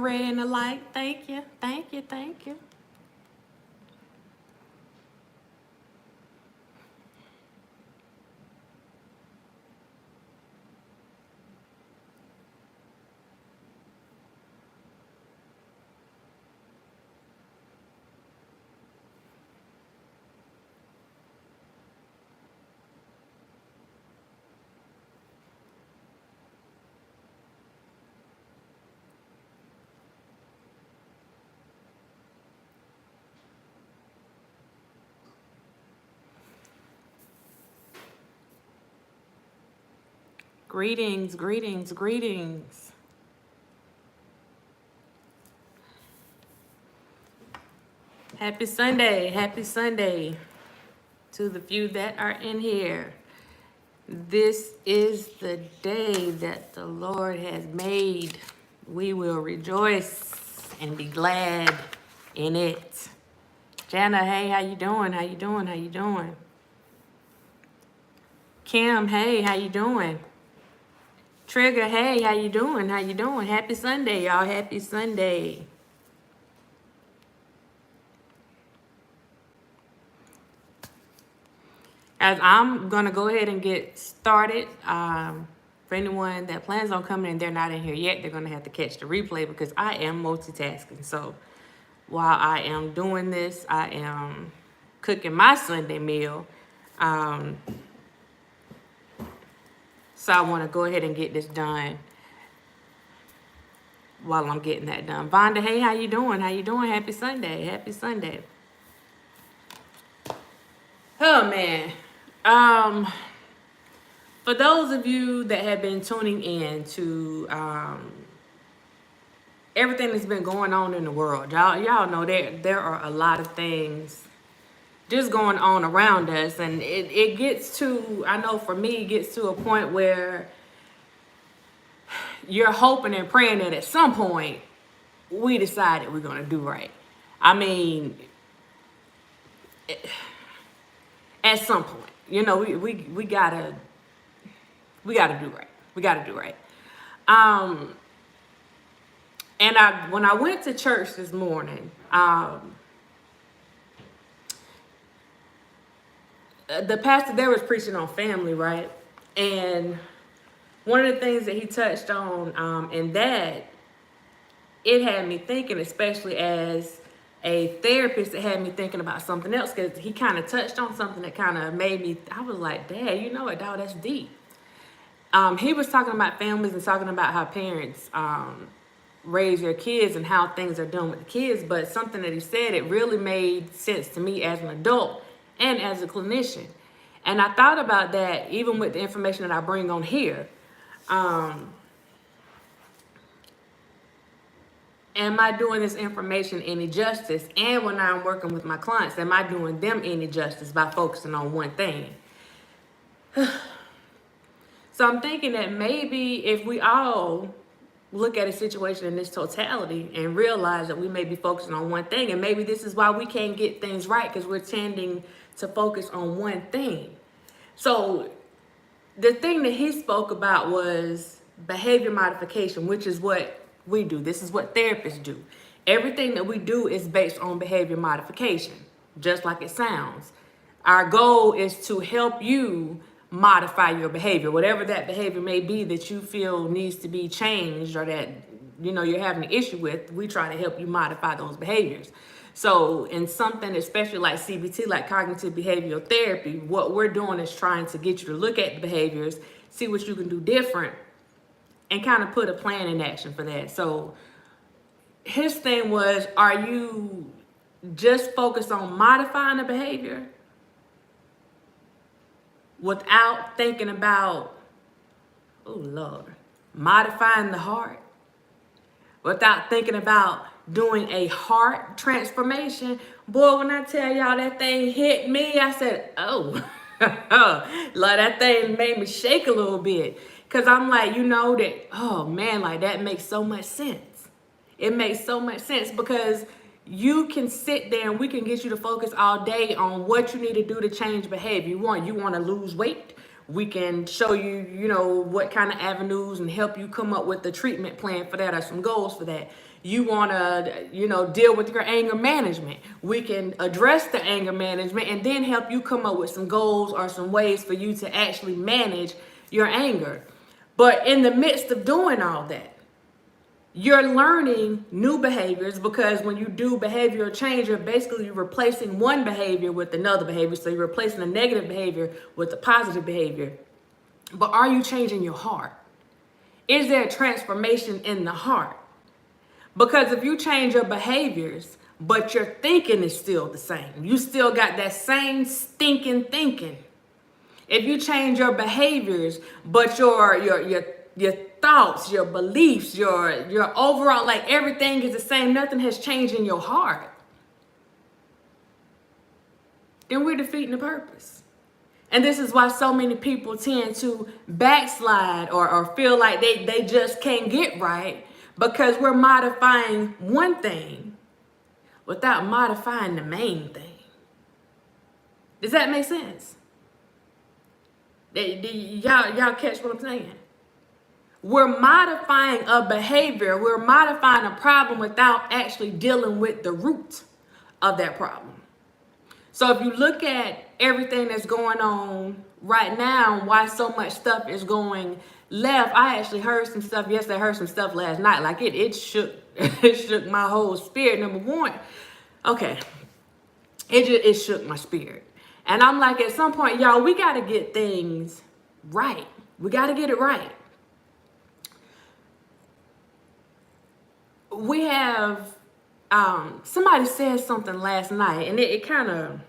moderating the light. Thank you, thank you, thank you. Greetings, greetings, greetings. Happy Sunday to the few that are in here. This is the day that the Lord has made. We will rejoice and be glad in it. Jana, hey, how you doing? How you doing? How you doing? Kim, hey, how you doing? Trigger, hey, how you doing? How you doing? Happy Sunday, y'all. Happy Sunday. As I'm going to go ahead and get started, for anyone that plans on coming and they're not in here yet, they're going to have to catch the replay because I am multitasking. So while I am doing this, I am cooking my Sunday meal. So I want to go ahead and get this done while I'm getting that done. Vonda, hey, how you doing? How you doing? Happy Sunday. Happy Sunday. Oh, man. For those of you that have been tuning in to everything that's been going on in the world, y'all know there are a lot of things just going on around us, and it gets to, I know for me, it gets to a point where you're hoping and praying that at some point we decided we're going to do right. I mean, at some point, you know, we gotta do right. We gotta do right. And when I went to church this morning, the pastor there was preaching on family, right? And one of the things that he touched on, and that it had me thinking, especially as a therapist, it had me thinking about something else, because he kind of touched on something that kind of made me, I was like, Dad, you know what, dog, that's deep. He was talking about families and talking about how parents raise their kids and how things are done with the kids. But something that he said, it really made sense to me as an adult and as a clinician. And I thought about that even with the information that I bring on here. Am I doing this information any justice? And when I'm working with my clients, am I doing them any justice by focusing on one thing? So I'm thinking that maybe if we all look at a situation in its totality and realize that we may be focusing on one thing, and maybe this is why we can't get things right, because we're tending to focus on one thing. So the thing that he spoke about was behavior modification, which is what we do. This is what therapists do. Everything that we do is based on behavior modification, just like it sounds. Our goal is to help you modify your behavior, whatever that behavior may be that you feel needs to be changed, or that, you know, you're having an issue with. We try to help you modify those behaviors. So in something especially like CBT, like cognitive behavioral therapy, what we're doing is trying to get you to look at the behaviors, see what you can do different, and kind of put a plan in action for that. So his thing was, are you just focused on modifying the behavior without thinking about, oh Lord, modifying the heart, without thinking about doing a heart transformation? Boy, when I tell y'all that thing hit me, I said, oh, Lord, that thing made me shake a little bit. Because I'm like, you know, that, oh man, like that makes so much sense. It makes so much sense, because you can sit there and we can get you to focus all day on what you need to do to change behavior. You want to lose weight. We can show you, you know, what kind of avenues and help you come up with the treatment plan for that, or some goals for that. You want to, deal with your anger management. We can address the anger management and then help you come up with some goals or some ways for you to actually manage your anger. But in the midst of doing all that, you're learning new behaviors, because when you do behavioral change, you're replacing one behavior with another behavior. So you're replacing a negative behavior with a positive behavior. But are you changing your heart? Is there a transformation in the heart? Because if you change your behaviors, but your thinking is still the same, you still got that same stinking thinking. If you change your behaviors, but your thoughts, your beliefs, your overall, like everything is the same, nothing has changed in your heart, then we're defeating the purpose. And this is why so many people tend to backslide or feel like they just can't get right, because we're modifying one thing without modifying the main thing. Does that make sense? Y'all catch what I'm saying? We're modifying a behavior, we're modifying a problem without actually dealing with the root of that problem. So if you look at everything that's going on right now, why so much stuff is going left. I actually heard some stuff yesterday, I heard some stuff last night. Like it shook, it shook my whole spirit. Number one, okay, it shook my spirit. And I'm like, at some point, y'all, we got to get things right. We got to get it right. We have, somebody said something last night, and it kind of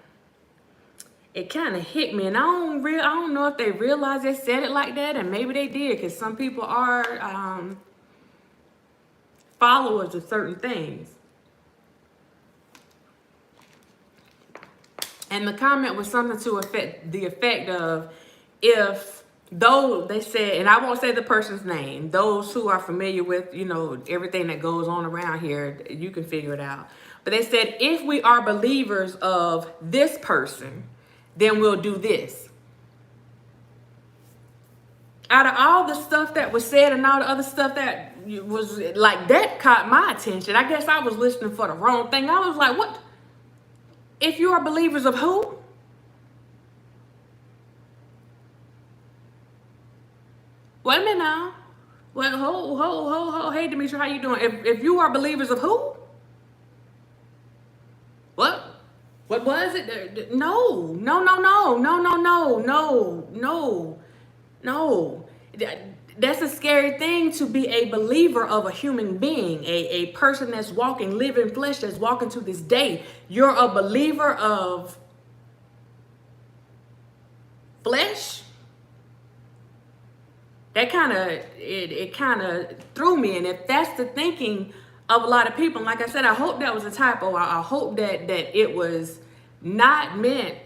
hit me, and I don't know if they realized they said it like that, and maybe they did, because some people are followers of certain things. And the comment was something to the effect of, though they said, and I won't say the person's name, those who are familiar with, everything that goes on around here, you can figure it out. But they said, if we are believers of this person, then we'll do this. Out of all the stuff that was said and all the other stuff that was like, that caught my attention. I guess I was listening for the wrong thing. I was like, what? If you are believers of who? Wait a minute now. Well, ho. Hey, Demetri, how you doing? If you are believers of who? What? What was it? No. That's a scary thing, to be a believer of a human being, a person that's walking, living flesh, that's walking to this day. You're a believer of flesh? That kind of threw me. And if that's the thinking of a lot of people, and like I said, I hope that was a typo. I hope that it was not meant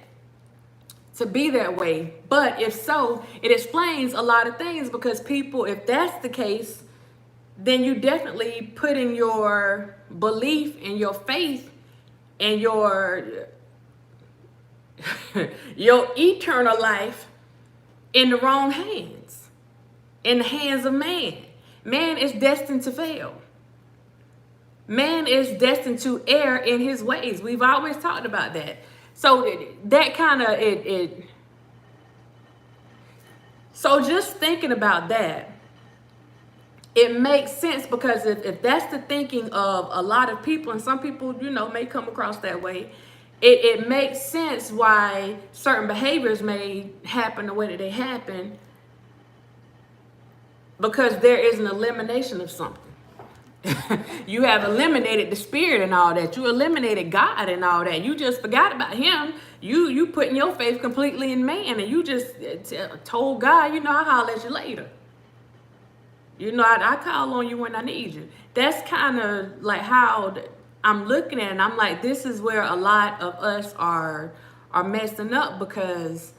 to be that way. But if so, it explains a lot of things, because people, if that's the case, then you definitely putting your belief and your faith and your eternal life in the wrong hands, in the hands of man. Man is destined to fail. Man is destined to err in his ways. We've always talked about that. So that kind of, so just thinking about that, it makes sense, because if that's the thinking of a lot of people, and some people, may come across that way, it makes sense why certain behaviors may happen the way that they happen, because there is an elimination of something. You have eliminated the spirit and all that. You eliminated God and all that. You just forgot about him. You putting your faith completely in man, and you just told God, I'll holler at you later. I call on you when I need you. That's kind of like how I'm looking at it. And I'm like, this is where a lot of us are messing up, because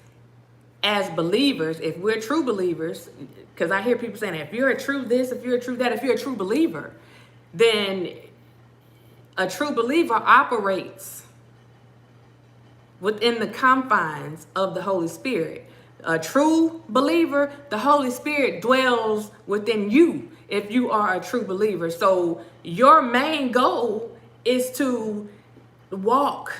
as believers, if we're true believers, because I hear people saying that if you're a true this, if you're a true that, if you're a true believer, then a true believer operates within the confines of the Holy Spirit. A true believer, the Holy Spirit dwells within you. if you are a true believer. So your main goal is to walk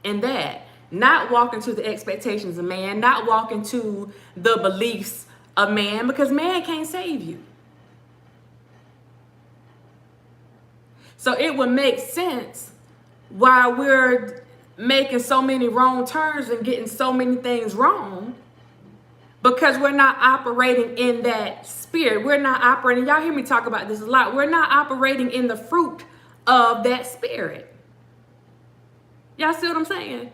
in that, not walk into the expectations of man, not walk into the beliefs of man, because man can't save you. So it would make sense while we're making so many wrong turns and getting so many things wrong, because we're not operating in that spirit. We're not operating, y'all hear me talk about this a lot, we're not operating in the fruit of that spirit. Y'all see what I'm saying?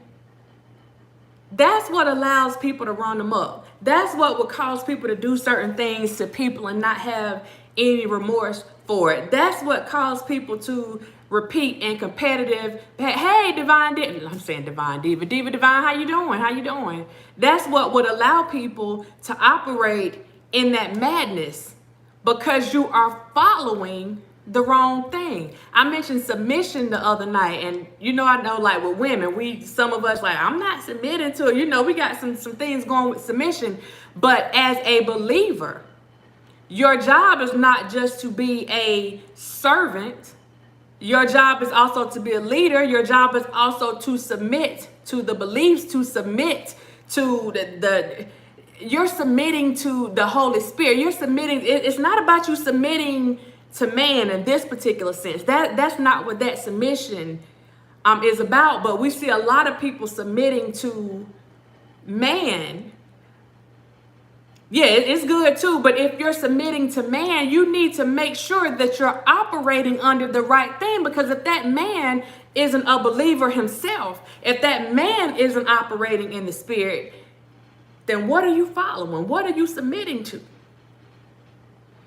That's what allows people to run them up. That's what would cause people to do certain things to people and not have any remorse for it. That's what caused people to repeat in competitive, hey, divine diva, I'm saying divine diva, diva divine, how you doing? How you doing? That's what would allow people to operate in that madness, because you are following the wrong thing. I mentioned submission the other night, and I know, like with women, some of us like, I'm not submitting to it. We got some things going with submission, but as a believer, your job is not just to be a servant. Your job is also to be a leader. Your job is also to submit to the beliefs, to submit to you're submitting to the Holy Spirit. You're submitting. It's not about you submitting to man in this particular sense. That's not what that submission is about. But we see a lot of people submitting to man. Yeah, it's good too, but if you're submitting to man, you need to make sure that you're operating under the right thing, because if that man isn't a believer himself, if that man isn't operating in the spirit, then what are you following? What are you submitting to?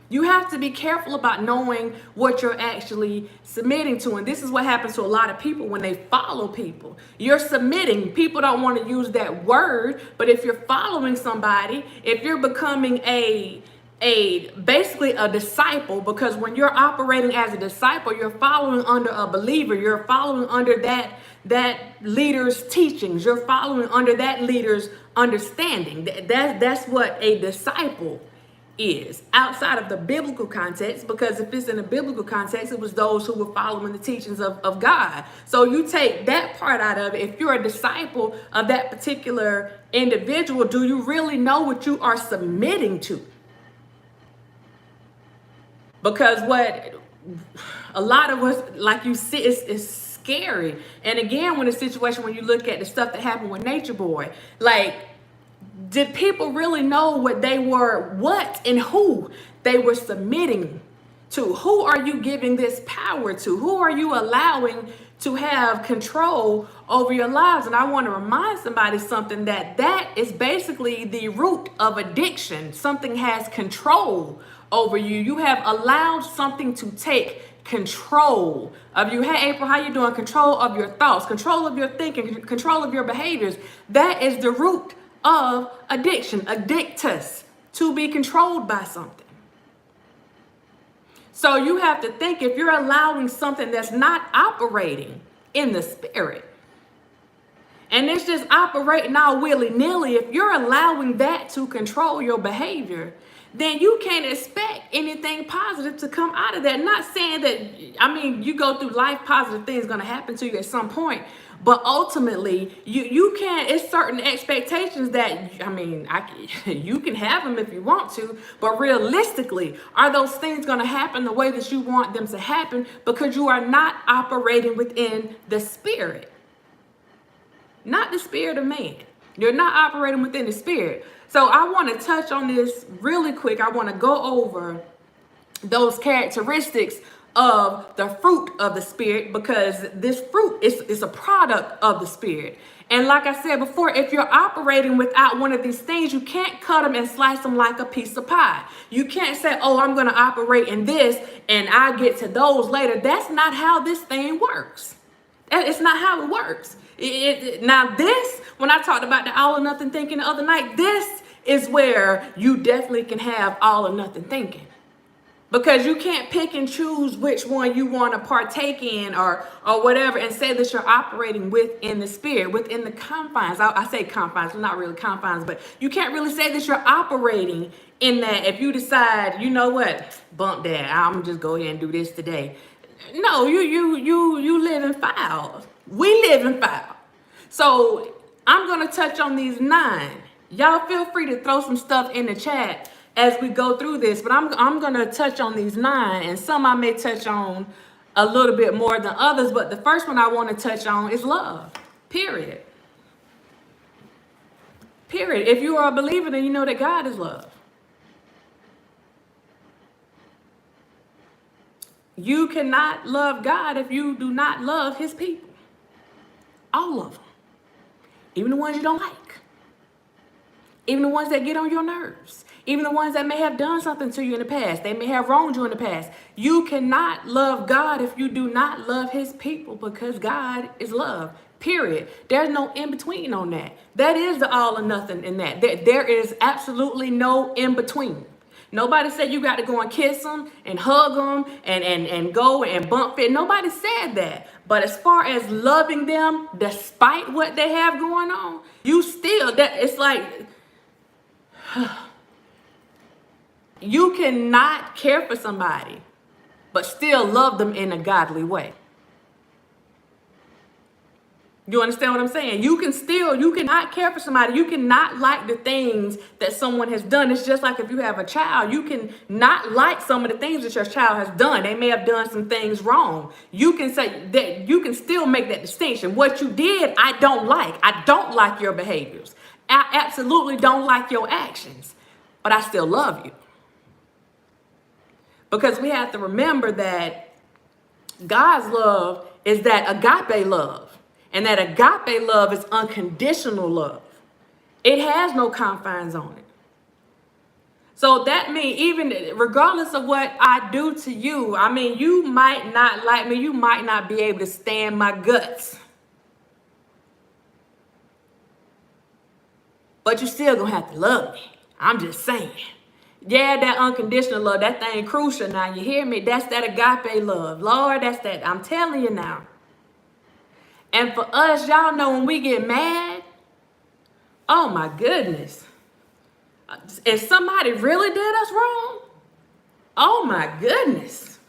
You have to be careful about knowing what you're actually submitting to. And this is what happens to a lot of people when they follow people. You're submitting. People don't want to use that word, but if you're following somebody, if you're becoming basically a disciple, because when you're operating as a disciple, you're following under a believer. You're following under that leader's teachings. You're following under that leader's understanding. That's what a disciple is outside of the biblical context, because if it's in a biblical context, it was those who were following the teachings of God. So you take that part out of it. If you're a disciple of that particular individual, do you really know what you are submitting to? Because what a lot of us, like you see, is scary. And again, when a situation, when you look at the stuff that happened with Nature Boy, like, did people really know what and who they were submitting to? Who are you giving this power to? Who are you allowing to have control over your lives? And I want to remind somebody something, that is basically the root of addiction. Something has control over you. You have allowed something to take control of you. Hey, April, how you doing? Control of your thoughts, control of your thinking, control of your behaviors. That is the root of addiction. Addictus, to be controlled by something. So you have to think, if you're allowing something that's not operating in the spirit, and it's just operating all willy-nilly, if you're allowing that to control your behavior, then you can't expect anything positive to come out of that. Not saying that, you go through life, positive things going to happen to you at some point, but ultimately you can't, it's certain expectations that, you can have them if you want to, but realistically, are those things going to happen the way that you want them to happen? Because you are not operating within the spirit, not the spirit of man. You're not operating within the spirit. So I want to touch on this really quick. I want to go over those characteristics of the fruit of the spirit, because this fruit is a product of the spirit. And like I said before, if you're operating without one of these things, you can't cut them and slice them like a piece of pie. You can't say, oh, I'm going to operate in this and I'll get to those later. That's not how this thing works. It's not how it works. Now this, when I talked about the all or nothing thinking the other night, this is where you definitely can have all or nothing thinking. Because you can't pick and choose which one you want to partake in or whatever and say that you're operating within the spirit, within the confines. I say confines, not really confines, but you can't really say that you're operating in that if you decide, you know what, bump that, I'm gonna just go ahead and do this today. No, you live in foul. We live in foul. So I'm gonna touch on these 9. Y'all feel free to throw some stuff in the chat as we go through this, but I'm gonna touch on these 9, and some I may touch on a little bit more than others, but the first one I want to touch on is love. Period. Period. If you are a believer, then you know that God is love. You cannot love God if you do not love his people. All of them. Even the ones you don't like. Even the ones that get on your nerves. Even the ones that may have done something to you in the past. They may have wronged you in the past. You cannot love God if you do not love his people, because God is love. Period. There's no in between on that. That is the all or nothing in that. There is absolutely no in between. Nobody said you got to go and kiss them and hug them and go and bump it. Nobody said that. But as far as loving them, despite what they have going on, you still, it's like, you cannot care for somebody, but still love them in a godly way. You understand what I'm saying? You cannot care for somebody. You cannot like the things that someone has done. It's just like if you have a child, you can not like some of the things that your child has done. They may have done some things wrong. You can say that, you can still make that distinction. What you did, I don't like. I don't like your behaviors. I absolutely don't like your actions, but I still love you. Because we have to remember that God's love is that agape love. And that agape love is unconditional love. It has no confines on it. So that means even regardless of what I do to you, I mean, you might not like me. You might not be able to stand my guts. But you still gonna have to love me. I'm just saying. Yeah, that unconditional love, that thing crucial now. You hear me? That's that agape love. Lord, that's that. I'm telling you now. And for us, y'all know when we get mad, oh my goodness. If somebody really did us wrong, oh my goodness.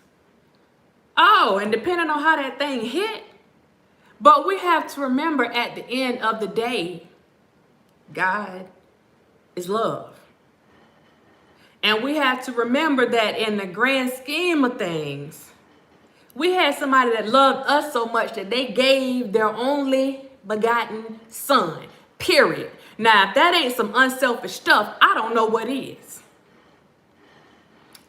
Oh, and depending on how that thing hit. But we have to remember at the end of the day, God is love. And we have to remember that in the grand scheme of things, we had somebody that loved us so much that they gave their only begotten son, period. Now, if that ain't some unselfish stuff, I don't know what is.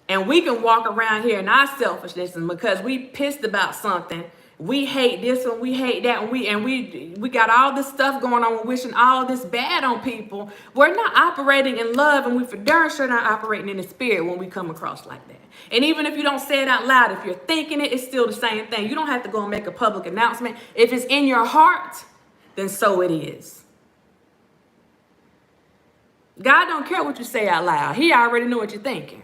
And we can walk around here in our selfishness, and because we pissed about something, we hate this one, we hate that, and we got all this stuff going on, we're wishing all this bad on people. We're not operating in love, and we for darn sure not operating in the spirit when we come across like that. And even if you don't say it out loud, if you're thinking it, it's still the same thing. You don't have to go and make a public announcement. If it's in your heart, then so it is. God don't care what you say out loud. He already know what you're thinking.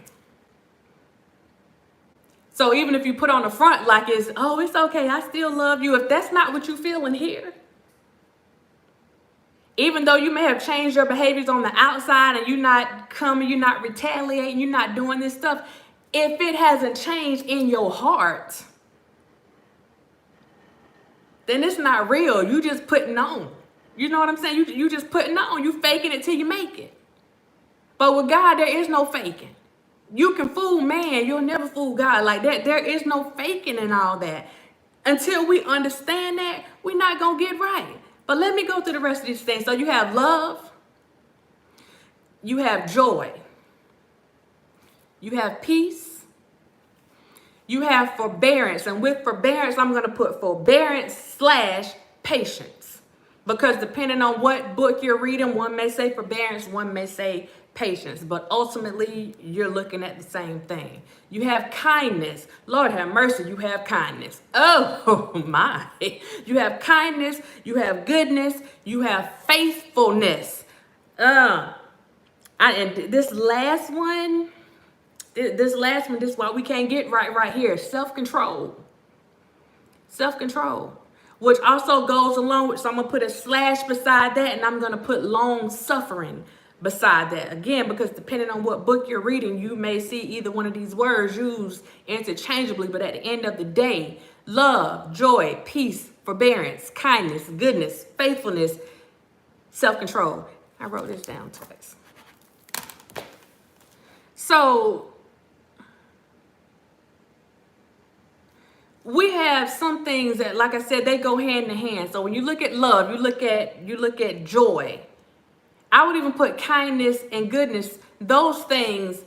So even if you put on the front like it's okay, I still love you. If that's not what you feel in here, even though you may have changed your behaviors on the outside and you're not coming, you're not retaliating, you're not doing this stuff, if it hasn't changed in your heart, then it's not real. You just putting on. You know what I'm saying? You just putting on. You faking it till you make it. But with God, there is no faking. You can fool man, you'll never fool God like that. There is no faking in all that. Until we understand that, we're not going to get right. But let me go through the rest of these things. So you have love, you have joy, you have peace, you have forbearance. And with forbearance, I'm going to put forbearance / patience. Because depending on what book you're reading, one may say forbearance, one may say patience, but ultimately you're looking at the same thing. You have kindness. Lord have mercy, you have kindness. Oh my. You have kindness, you have goodness, you have faithfulness. And this last one, This last one, this is why we can't get right here. Self-control. Self-control. Which also goes along with, so I'm going to put a slash beside that, and I'm going to put long suffering beside that. Again, because depending on what book you're reading, you may see either one of these words used interchangeably, but at the end of the day, love, joy, peace, forbearance, kindness, goodness, faithfulness, self-control. I wrote this down twice. So we have some things that, like I said, they go hand in hand. So when you look at love, you look at joy. I would even put kindness and goodness. Those things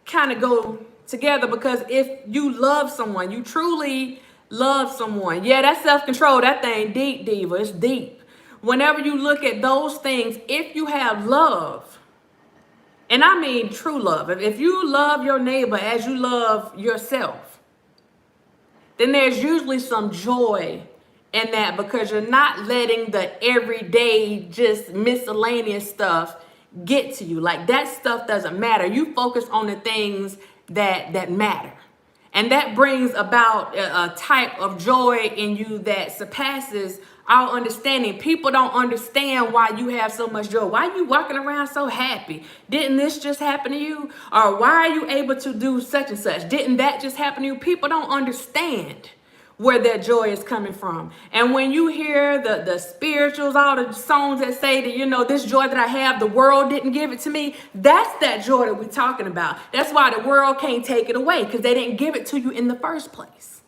kind of go together, because if you love someone, you truly love someone. Yeah, that's self-control. That thing deep, diva. It's deep. Whenever you look at those things, if you have love, and I mean true love, if you love your neighbor as you love yourself, then there's usually some joy in that, because you're not letting the everyday, just miscellaneous stuff get to you. Like, that stuff doesn't matter. You focus on the things that matter. And that brings about a type of joy in you that surpasses our understanding. People don't understand why you have so much joy. Why are you walking around so happy? Didn't this just happen to you? Or why are you able to do such and such? Didn't that just happen to you? People don't understand where that joy is coming from. And when you hear the spirituals, all the songs that say that, you know, this joy that I have, the world didn't give it to me, that's that joy that we're talking about. That's why the world can't take it away, because they didn't give it to you in the first place.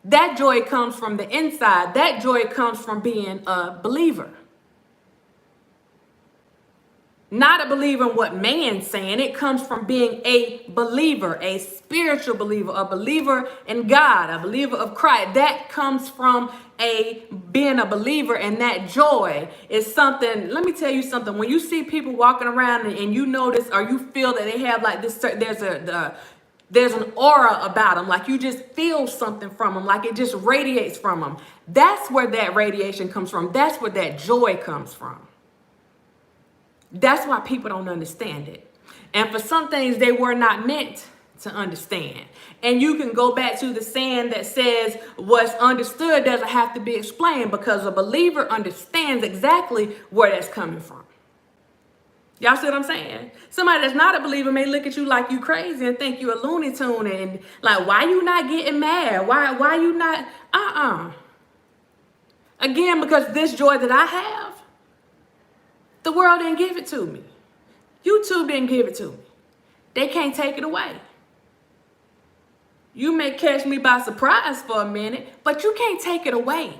That joy comes from the inside. That joy comes from being a believer. Not a believer in what man's saying. It comes from being a believer, a spiritual believer, a believer in God, a believer of Christ. That comes from being a believer, and that joy is something. Let me tell you something. When you see people walking around and you notice, or you feel that they have like this, there's an aura about them, like you just feel something from them, like it just radiates from them. That's where that radiation comes from. That's where that joy comes from. That's why people don't understand it. And for some things, they were not meant to understand. And you can go back to the saying that says what's understood doesn't have to be explained, because a believer understands exactly where that's coming from. Y'all see what I'm saying? Somebody that's not a believer may look at you like you crazy and think you a Looney Tune, and like, why you not getting mad? Why you not? Again, because this joy that I have, the world didn't give it to me. YouTube didn't give it to me. They can't take it away. You may catch me by surprise for a minute, but you can't take it away.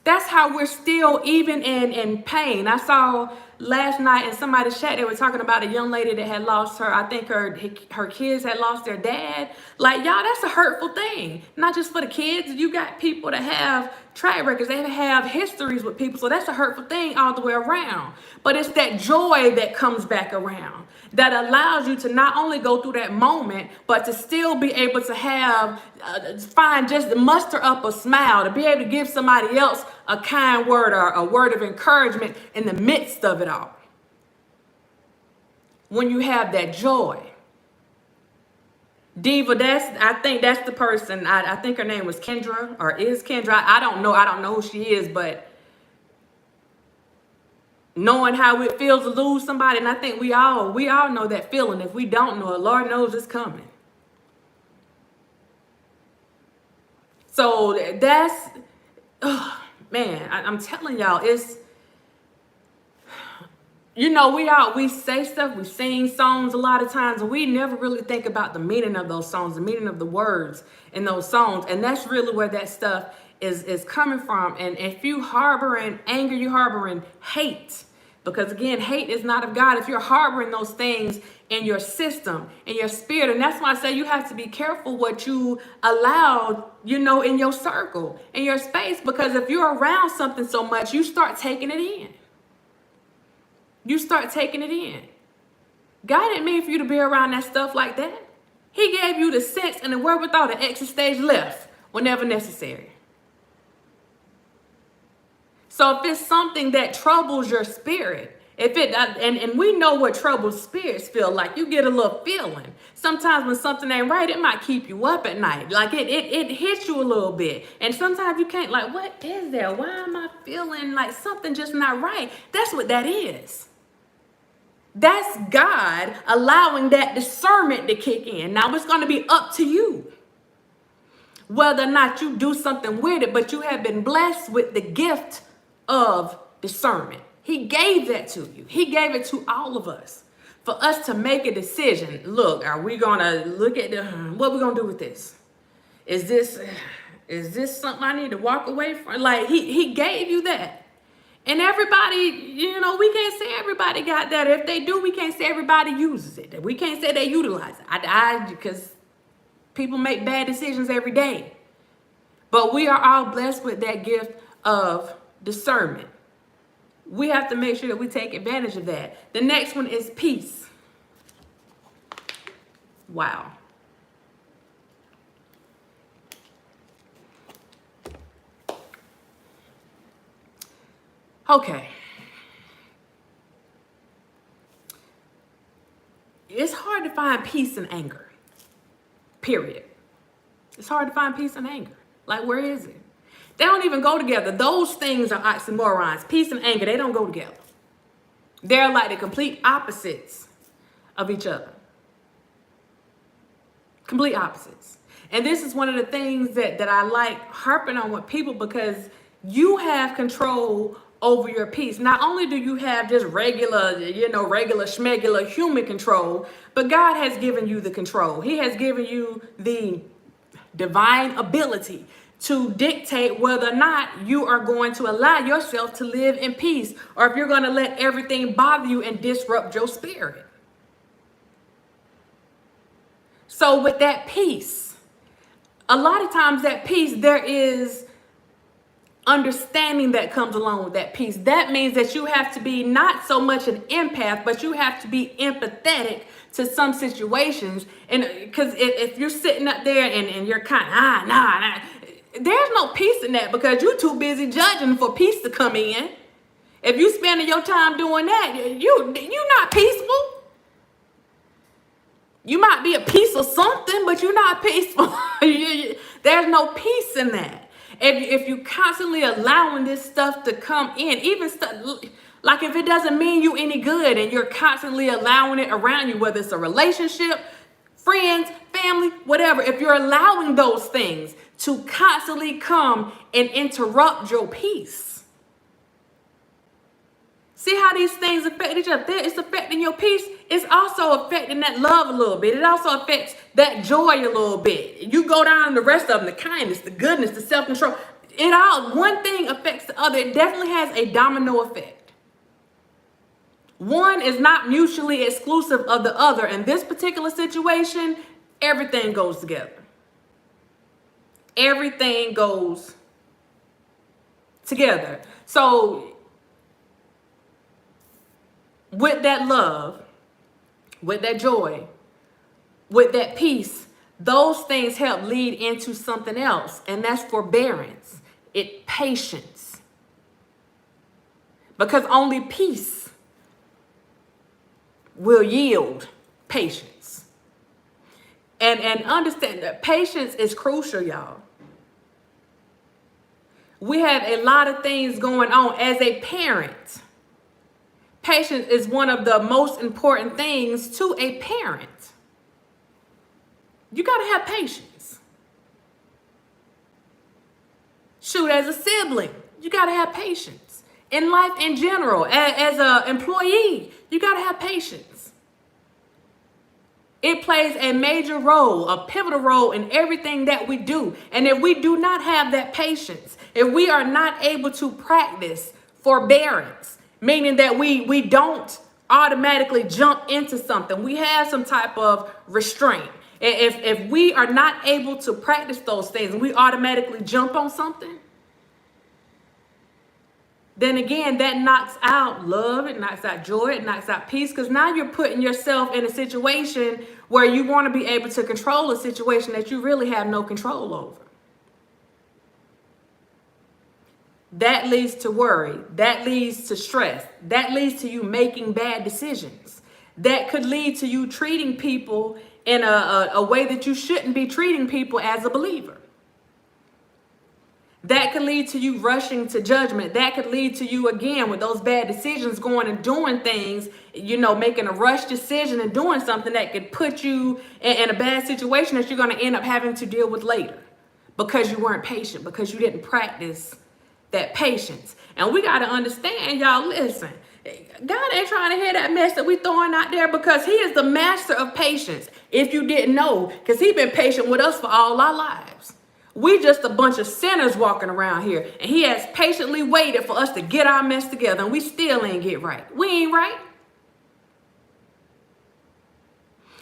That's how we're still even in pain. I saw last night in somebody's chat, they were talking about a young lady that had lost her, I think her kids had lost their dad. Like, y'all, that's a hurtful thing. Not just for the kids. You got people that have track records. They have histories with people. So that's a hurtful thing all the way around. But it's that joy that comes back around that allows you to not only go through that moment, but to still be able to have, just muster up a smile, to be able to give somebody else a kind word or a word of encouragement in the midst of it all. When you have that joy. Diva, I think that's the person. I think her name was Kendra, or is Kendra. I don't know who she is, but knowing how it feels to lose somebody, and I think we all know that feeling. If we don't know it, Lord knows it's coming. So that's, man, I'm telling y'all, it's, you know, we say stuff, we sing songs a lot of times, and we never really think about the meaning of those songs, the meaning of the words in those songs. And that's really where that stuff is coming from. And if you harboring anger, you harboring hate. Because again, hate is not of God. If you're harboring those things in your system, in your spirit, and that's why I say you have to be careful what you allow, you know, in your circle, in your space. Because if you're around something so much, you start taking it in. You start taking it in. God didn't mean for you to be around that stuff like that. He gave you the sense and the wherewithal to exit stage left whenever necessary. So if it's something that troubles your spirit, And we know what troubled spirits feel like. You get a little feeling. Sometimes when something ain't right, it might keep you up at night. Like it hits you a little bit. And sometimes you can't, like, what is there? Why am I feeling like something just not right? That's what that is. That's God allowing that discernment to kick in. Now it's going to be up to you whether or not you do something with it, but you have been blessed with the gift of discernment. He gave that to you. He gave it to all of us for us to make a decision. Look, are we going to look at what we're going to do with this? Is this something I need to walk away from? Like he gave you that. And everybody, we can't say everybody got that. If they do, we can't say everybody uses it. We can't say they utilize it. Because people make bad decisions every day. But we are all blessed with that gift of discernment. We have to make sure that we take advantage of that. The next one is peace. Wow. Okay. It's hard to find peace in anger. Period. It's hard to find peace in anger. Like, where is it? They don't even go together. Those things are oxymorons. Peace and anger, they don't go together. They're like the complete opposites of each other. Complete opposites. And this is one of the things that I like harping on with people, because you have control over your peace. Not only do you have just regular schmegular human control, but God has given you the control. He has given you the divine ability to dictate whether or not you are going to allow yourself to live in peace, or if you're going to let everything bother you and disrupt your spirit. So with that peace, a lot of times that peace, there is understanding that comes along with that peace. That means that you have to be not so much an empath, but you have to be empathetic to some situations. And because if you're sitting up there and you're kind of, there's no peace in that, because you're too busy judging for peace to come in. If you spending your time doing that, you're not peaceful. You might be a piece of something, but you're not peaceful. There's no peace in that. If you constantly allowing this stuff to come in, even stuff like if it doesn't mean you any good and you're constantly allowing it around you, whether it's a relationship, friends, family, whatever, if you're allowing those things to constantly come and interrupt your peace. See how these things affect each other? It's affecting your peace. It's also affecting that love a little bit. It also affects that joy a little bit. You go down the rest of them, the kindness, the goodness, the self-control. One thing affects the other. It definitely has a domino effect. One is not mutually exclusive of the other. In this particular situation, everything goes together. Everything goes together. So with that love, with that joy, with that peace, those things help lead into something else, and that's forbearance. It's patience. Because only peace will yield patience. And understand that patience is crucial, y'all. We have a lot of things going on as a parent. Patience is one of the most important things to a parent. You got to have patience. Shoot, as a sibling, you got to have patience. In life in general, as an employee, you got to have patience. It plays a major role, a pivotal role in everything that we do. And if we do not have that patience, if we are not able to practice forbearance, meaning that we don't automatically jump into something, we have some type of restraint. If we are not able to practice those things and we automatically jump on something, then again, that knocks out love, it knocks out joy, it knocks out peace, because now you're putting yourself in a situation where you want to be able to control a situation that you really have no control over. that leads to worry. That leads to stress. That leads to you making bad decisions. That could lead to you treating people in a way that you shouldn't be treating people as a believer. That could lead to you rushing to judgment. That could lead to you, again, with those bad decisions, going and doing things, making a rush decision and doing something that could put you in a bad situation that you're going to end up having to deal with later because you weren't patient, because you didn't practice that patience. And we got to understand, y'all, listen, God ain't trying to hear that mess that we throwing out there, because he is the master of patience. If you didn't know, because he's been patient with us for all our lives. We just a bunch of sinners walking around here, and he has patiently waited for us to get our mess together, and we still ain't get right. We ain't right.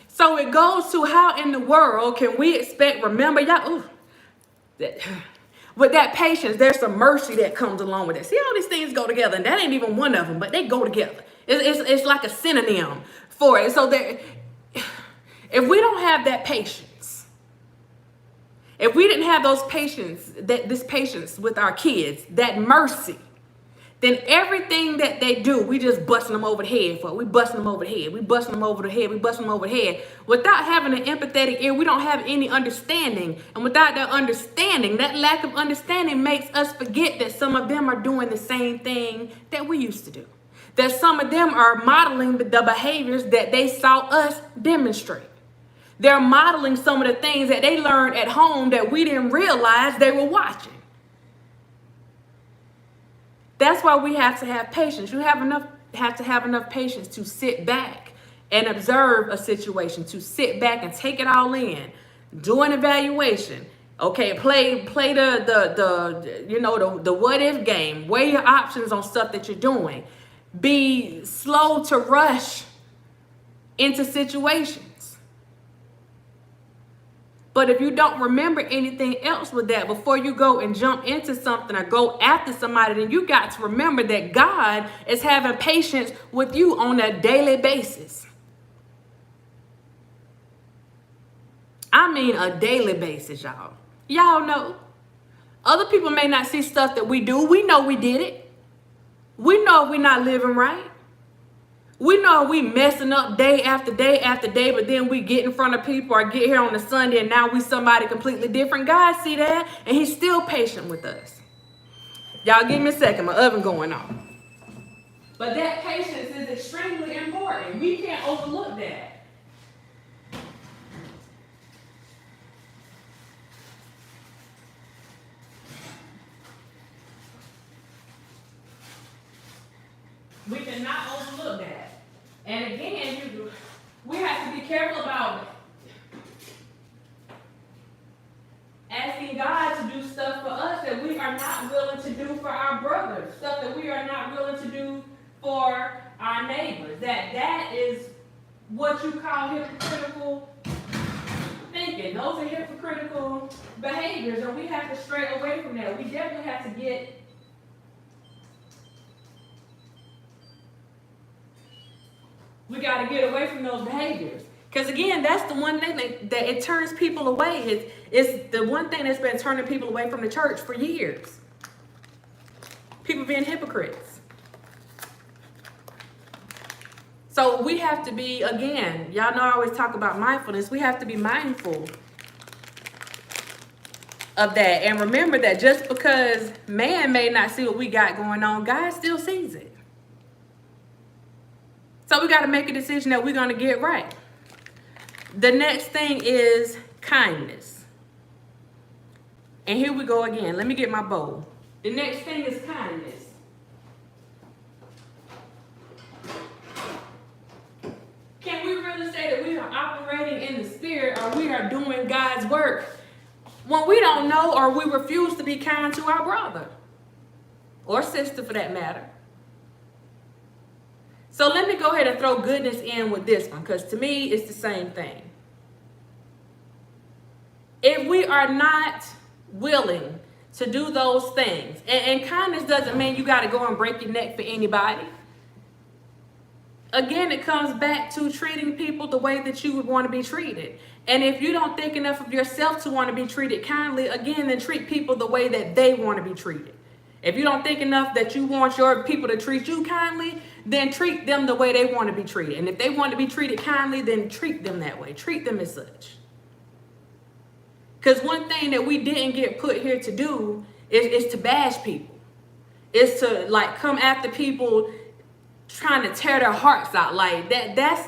So it goes to, how in the world can we expect, remember, y'all, with that patience, there's some mercy that comes along with it. See, all these things go together, and that ain't even one of them, but they go together. It's like a synonym for it. So that if we don't have that patience, if we didn't have this patience with our kids, that mercy, then everything that they do, we just busting them over the head for it. We busting them over the head. We busting them over the head. We busting them over the head. Without having an empathetic ear, we don't have any understanding. And without that understanding, that lack of understanding makes us forget that some of them are doing the same thing that we used to do. That some of them are modeling the behaviors that they saw us demonstrate. They're modeling some of the things that they learned at home that we didn't realize they were watching. That's why we have to have patience. You have to have enough patience to sit back and observe a situation, to sit back and take it all in, do an evaluation. Okay, play the what if game. Weigh your options on stuff that you're doing. Be slow to rush into situations. But if you don't remember anything else with that, before you go and jump into something or go after somebody, then you got to remember that God is having patience with you on a daily basis. I mean a daily basis, y'all. Y'all know. Other people may not see stuff that we do. We know we did it. We know we're not living right. We know we messing up day after day after day, but then we get in front of people or get here on a Sunday and now we somebody completely different. God see that, and he's still patient with us. Y'all give me a second, my oven going on. But that patience is extremely important. We can't overlook that. We cannot overlook that. And again, we have to be careful about asking God to do stuff for us that we are not willing to do for our brothers, stuff that we are not willing to do for our neighbors. That is what you call hypocritical thinking. Those are hypocritical behaviors, and we have to stray away from that. We definitely have to get away from those behaviors. Because again, that's the one thing that it turns people away. It's the one thing that's been turning people away from the church for years. People being hypocrites. So we have to be, again, y'all know I always talk about mindfulness. We have to be mindful of that. And remember that just because man may not see what we got going on, God still sees it. So we got to make a decision that we're going to get right. The next thing is kindness. And here we go again. Let me get my bowl. The next thing is kindness. Can we really say that we are operating in the spirit, or we are doing God's work when we don't know or we refuse to be kind to our brother or sister for that matter? So let me go ahead and throw goodness in with this one, because to me, it's the same thing. If we are not willing to do those things, and kindness doesn't mean you got to go and break your neck for anybody. Again, it comes back to treating people the way that you would want to be treated. And if you don't think enough of yourself to want to be treated kindly, again, then treat people the way that they want to be treated. If you don't think enough that you want your people to treat you kindly, then treat them the way they want to be treated. And if they want to be treated kindly, then treat them that way. Treat them as such. Because one thing that we didn't get put here to do is to bash people. It's to like come after people trying to tear their hearts out. Like that's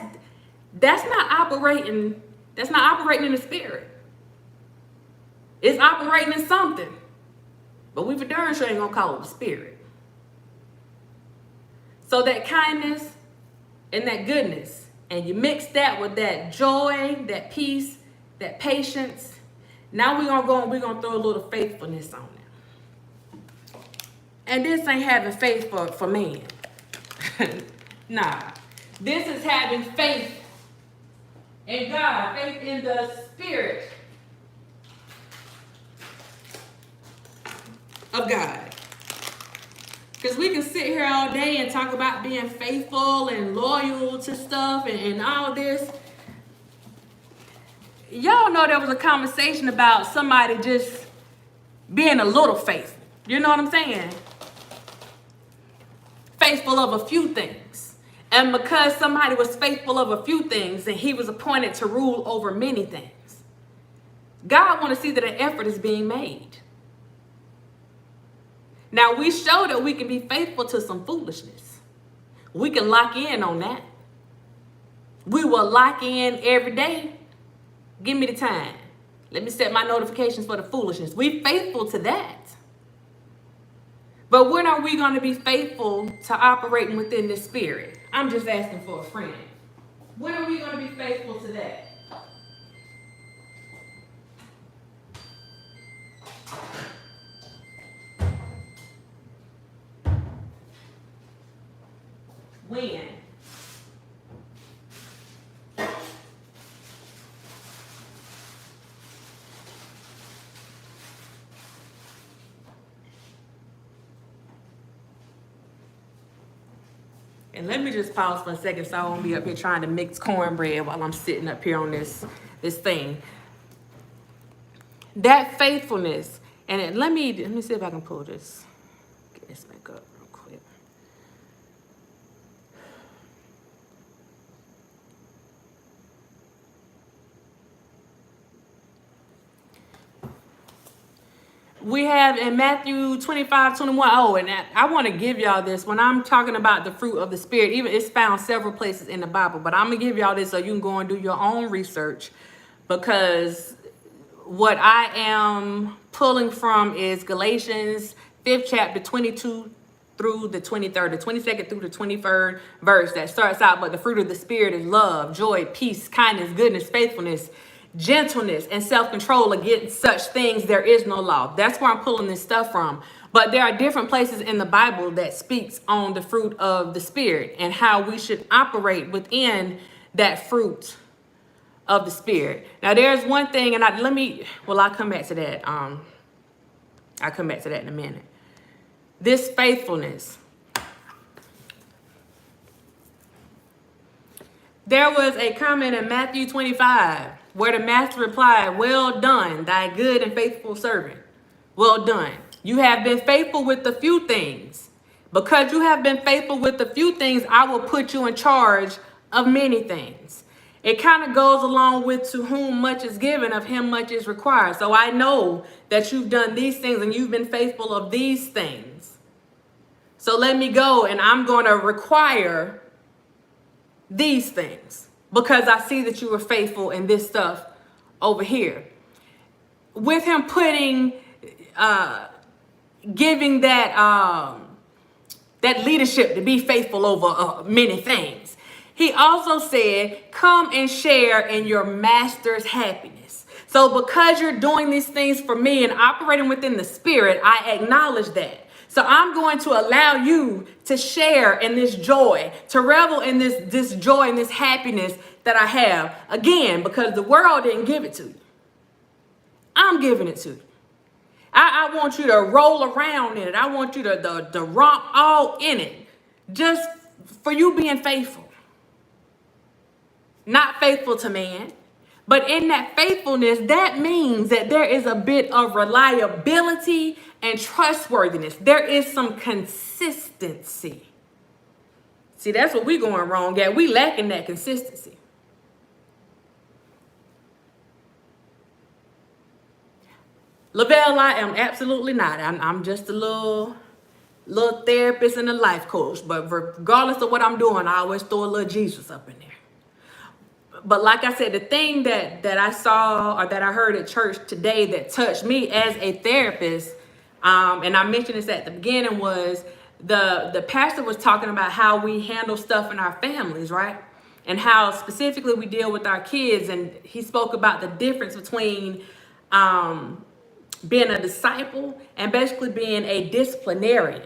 not operating. That's not operating in the spirit. It's operating in something. But we for darn sure ain't gonna call it the spirit. So that kindness and that goodness, and you mix that with that joy, that peace, that patience. Now we're gonna throw a little faithfulness on it. And this ain't having faith for man. Nah. This is having faith in God, faith in the spirit of God. Because we can sit here all day and talk about being faithful and loyal to stuff and all this. Y'all know there was a conversation about somebody just being a little faithful. You know what I'm saying? Faithful of a few things. And because somebody was faithful of a few things and he was appointed to rule over many things, God wants to see that an effort is being made. Now, we show that we can be faithful to some foolishness. We can lock in on that. We will lock in every day. Give me the time. Let me set my notifications for the foolishness. We faithful to that. But when are we going to be faithful to operating within the spirit? I'm just asking for a friend. When are we going to be faithful to that? When? And let me just pause for a second so I won't be up here trying to mix cornbread while I'm sitting up here on this thing. That faithfulness, and let me see if I can pull this, get this back up real quick. We have in Matthew 25:21. Oh, and I want to give y'all this. When I'm talking about the fruit of the Spirit, even it's found several places in the Bible, but I'm going to give y'all this so you can go and do your own research, because what I am pulling from is Galatians 5th chapter 22 through the 23rd, the 22nd through the 23rd verse that starts out, but the fruit of the Spirit is love, joy, peace, kindness, goodness, faithfulness, gentleness, and self-control. Against such things there is no law. That's where I'm pulling this stuff from. But there are different places in the Bible that speaks on the fruit of the Spirit and how we should operate within that fruit of the Spirit. Now there's one thing, and I'll come back to that. I'll come back to that in a minute. This faithfulness. There was a comment in Matthew 25 where the master replied, "Well done, thy good and faithful servant. Well done. You have been faithful with the few things. Because you have been faithful with the few things, I will put you in charge of many things." It kind of goes along with to whom much is given, of him much is required. So I know that you've done these things and you've been faithful of these things. So let me go and I'm going to require these things because I see that you were faithful in this stuff over here. With him putting, giving that leadership to be faithful over many things. He also said, come and share in your master's happiness. So because you're doing these things for me and operating within the Spirit, I acknowledge that. So I'm going to allow you to share in this joy, to revel in this joy and this happiness that I have. Again, because the world didn't give it to you. I'm giving it to you. I want you to roll around in it. I want you to romp all in it. Just for you being faithful. Not faithful to man. But in that faithfulness, that means that there is a bit of reliability and trustworthiness. There is some consistency. See, that's what we're going wrong at. We lacking that consistency. Lavelle, I am absolutely not. I'm just a little therapist and a life coach. But regardless of what I'm doing, I always throw a little Jesus up in there. But like I said, the thing that I saw or that I heard at church today that touched me as a therapist, and I mentioned this at the beginning, was the pastor was talking about how we handle stuff in our families, right? And how specifically we deal with our kids. And he spoke about the difference between being a disciple and basically being a disciplinarian.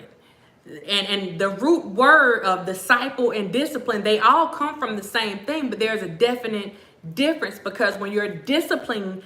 And the root word of disciple and discipline, they all come from the same thing, but there's a definite difference, because when you're disciplining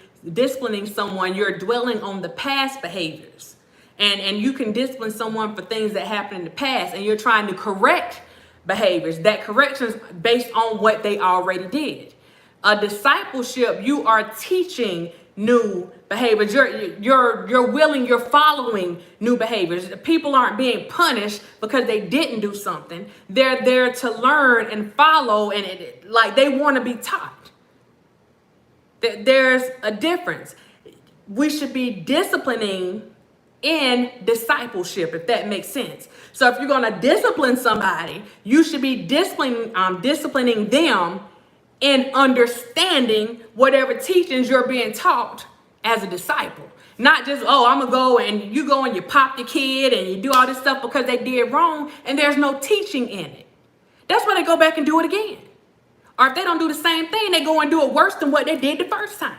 someone, you're dwelling on the past behaviors. And you can discipline someone for things that happened in the past, and you're trying to correct behaviors. That correction is based on what they already did. A discipleship, you are teaching new behaviors. You're following new behaviors. People aren't being punished because they didn't do something. They're there to learn and follow, and like they want to be taught. There's a difference. We should be disciplining in discipleship, if that makes sense. So if you're going to discipline somebody, you should be disciplining them in understanding whatever teachings you're being taught as a disciple. Not just, oh, I'm going to go and you go and you pop the kid and you do all this stuff because they did wrong and there's no teaching in it. That's why they go back and do it again. Or if they don't do the same thing, they go and do it worse than what they did the first time,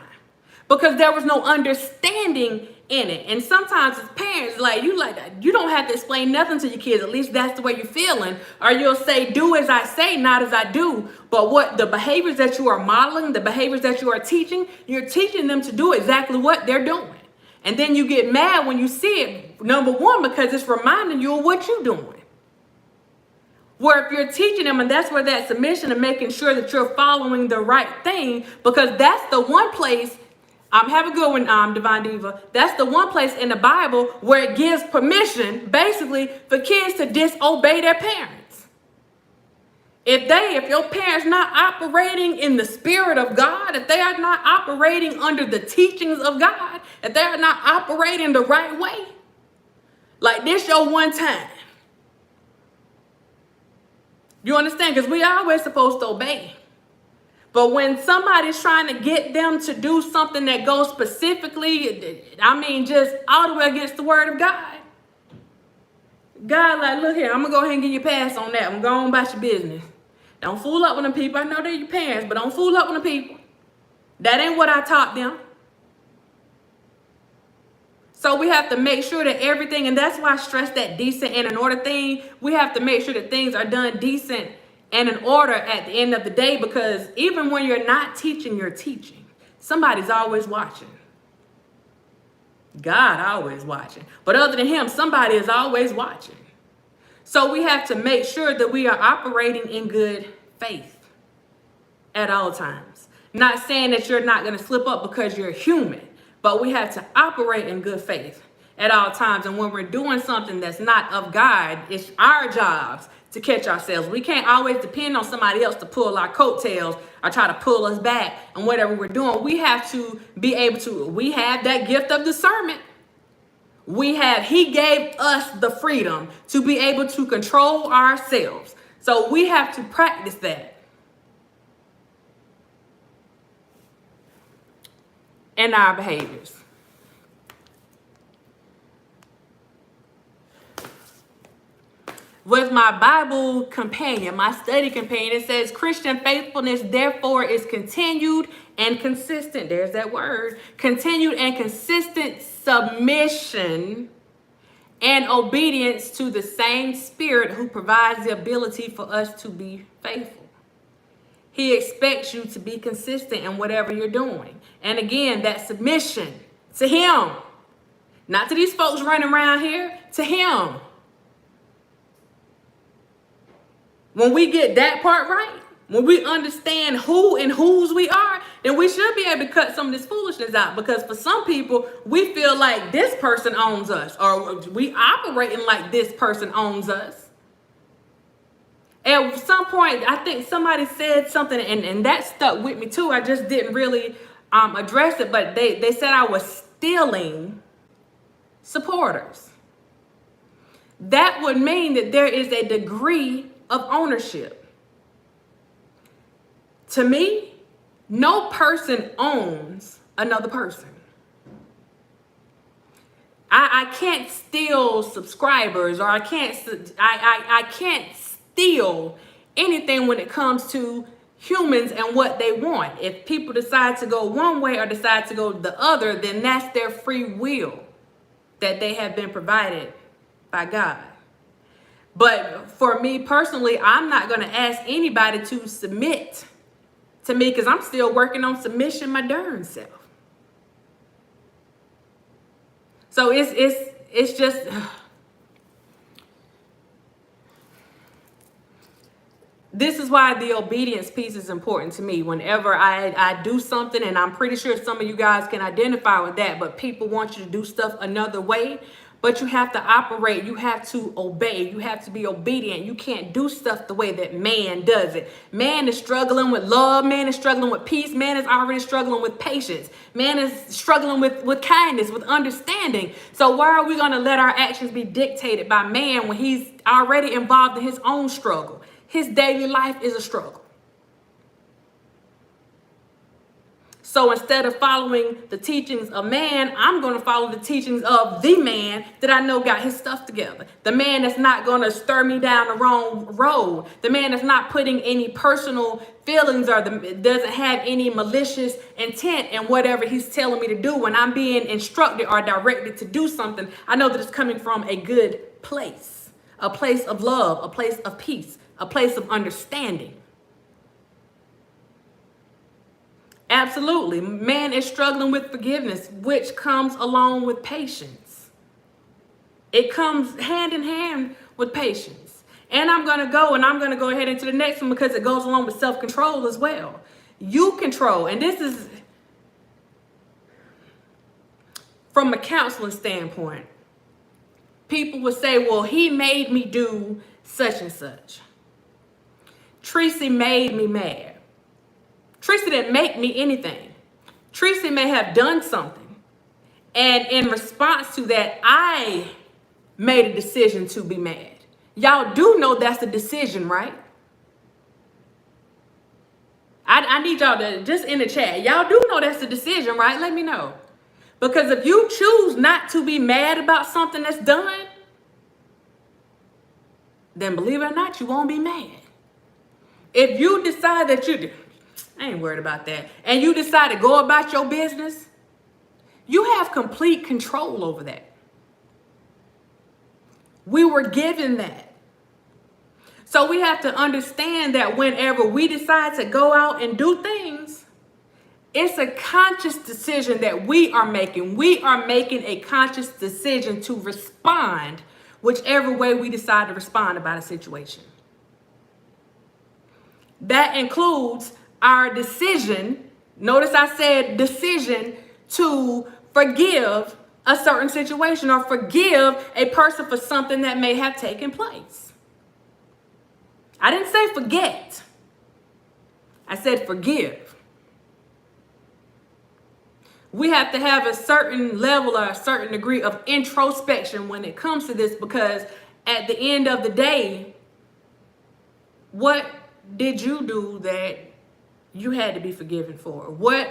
because there was no understanding in it. And sometimes as parents, you don't have to explain nothing to your kids. At least that's the way you're feeling. Or you'll say, do as I say, not as I do. But what the behaviors that you are modeling, the behaviors that you are teaching, you're teaching them to do exactly what they're doing. And then you get mad when you see it, number one, because it's reminding you of what you're doing. Where if you're teaching them, and that's where that submission and making sure that you're following the right thing, because that's the one place, have a good one, Divine Diva. That's the one place in the Bible where it gives permission, basically, for kids to disobey their parents. If your parents not operating in the Spirit of God, if they are not operating under the teachings of God, if they are not operating the right way, like this your one time. You understand? Because we always supposed to obey. But when somebody's trying to get them to do something that goes specifically, just all the way against the word of God. God, like, look here, I'm going to go ahead and give you a pass on that one. Go on about your business. Don't fool up with them people. I know they're your parents, but don't fool up with them people. That ain't what I taught them. So we have to make sure that everything, and that's why I stress that decent and in order thing, we have to make sure that things are done decent and in order at the end of the day, because even when you're not teaching, you're teaching. Somebody's always watching. God always watching. But other than him, somebody is always watching. So we have to make sure that we are operating in good faith at all times. Not saying that you're not going to slip up because you're human, but we have to operate in good faith at all times. And when we're doing something that's not of God, it's our jobs to catch ourselves. We can't always depend on somebody else to pull our coattails or try to pull us back on whatever we're doing. We have to be able to, we have that gift of discernment. He gave us the freedom to be able to control ourselves. So we have to practice that. In our behaviors. With my Bible companion, my study companion, it says Christian faithfulness, therefore, is continued and consistent. There's that word. Continued and consistent submission and obedience to the same Spirit who provides the ability for us to be faithful. He expects you to be consistent in whatever you're doing. And again, that submission to him, not to these folks running around here, to him. When we get that part right, when we understand who and whose we are, then we should be able to cut some of this foolishness out. Because for some people, we feel like this person owns us, or we operating like this person owns us. At some point, I think somebody said something, and that stuck with me too. I just didn't really address it, but they said I was stealing supporters. That would mean that there is a degree of ownership. To me, no person owns another person. I can't steal subscribers, or I can't steal anything when it comes to humans and what they want. If people decide to go one way or decide to go the other, then that's their free will that they have been provided by God. But for me personally, I'm not going to ask anybody to submit to me, because I'm still working on submission my darn self. So it's just this is why the obedience piece is important to me. Whenever I do something, and I'm pretty sure some of you guys can identify with that, but people want you to do stuff another way. But you have to operate, you have to obey, you have to be obedient. You can't do stuff the way that man does it. Man is struggling with love, man is struggling with peace, man is already struggling with patience, man is struggling with kindness, with understanding. So why are we going to let our actions be dictated by man when he's already involved in his own struggle? His daily life is a struggle. So instead of following the teachings of man, I'm going to follow the teachings of the man that I know got his stuff together. The man that's not going to stir me down the wrong road. The man that's not putting any personal feelings or doesn't have any malicious intent in whatever he's telling me to do. When I'm being instructed or directed to do something, I know that it's coming from a good place. A place of love, a place of peace, a place of understanding. Absolutely. Man is struggling with forgiveness, which comes along with patience. It comes hand in hand with patience. And I'm going to go ahead into the next one, because it goes along with self-control as well. You control, and this is from a counseling standpoint. People would say, well, he made me do such and such. Tracy made me mad. Tracy didn't make me anything. Tracy may have done something, and in response to that, I made a decision to be mad. Y'all do know that's a decision, right? I need y'all to, just in the chat, y'all do know that's a decision, right? Let me know. Because if you choose not to be mad about something that's done, then believe it or not, you won't be mad. If you decide that I ain't worried about that, and you decide to go about your business, you have complete control over that. We were given that. So we have to understand that whenever we decide to go out and do things, it's a conscious decision that we are making. We are making a conscious decision to respond whichever way we decide to respond about a situation. That includes our decision, notice I said decision, to forgive a certain situation or forgive a person for something that may have taken place. I didn't say forget. I said forgive. We have to have a certain level or a certain degree of introspection when it comes to this, because at the end of the day, what did you do that you had to be forgiven for? What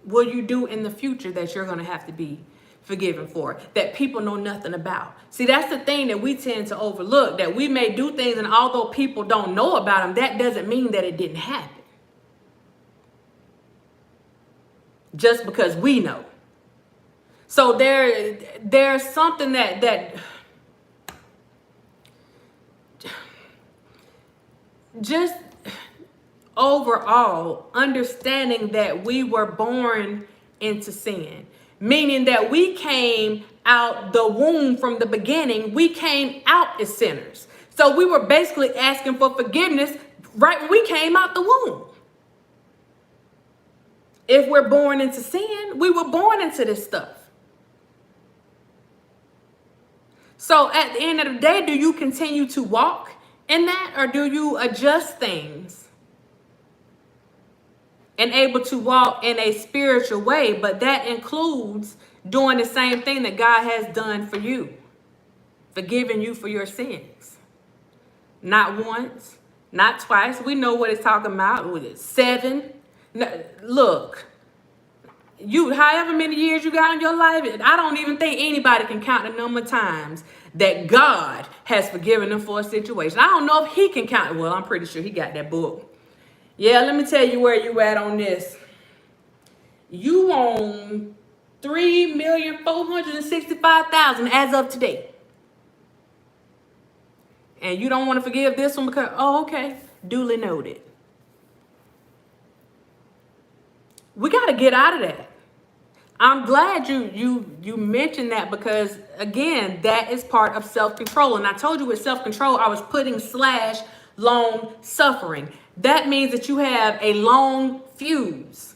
will you do in the future that you're going to have to be forgiven for, that people know nothing about? See, that's the thing that we tend to overlook, that we may do things, and although people don't know about them, that doesn't mean that it didn't happen. Just because we know. So there's something that just overall understanding that we were born into sin, meaning that we came out the womb from the beginning. We came out as sinners. So we were basically asking for forgiveness right when we came out the womb. If we're born into sin, we were born into this stuff. So at the end of the day, do you continue to walk in that, or do you adjust things and able to walk in a spiritual way? But that includes doing the same thing that God has done for you, forgiving you for your sins. Not once, not twice. We know what it's talking about. Was it 7? No, look, you, however many years you got in your life, I don't even think anybody can count the number of times that God has forgiven them for a situation. I don't know if he can count it. Well, I'm pretty sure he got that book. Yeah, let me tell you where you at on this. You own 3,465,000 as of today. And you don't want to forgive this one because, oh, okay, duly noted. We got to get out of that. I'm glad you mentioned that, because again, that is part of self-control. And I told you with self-control, I was putting / long suffering. That means that you have a long fuse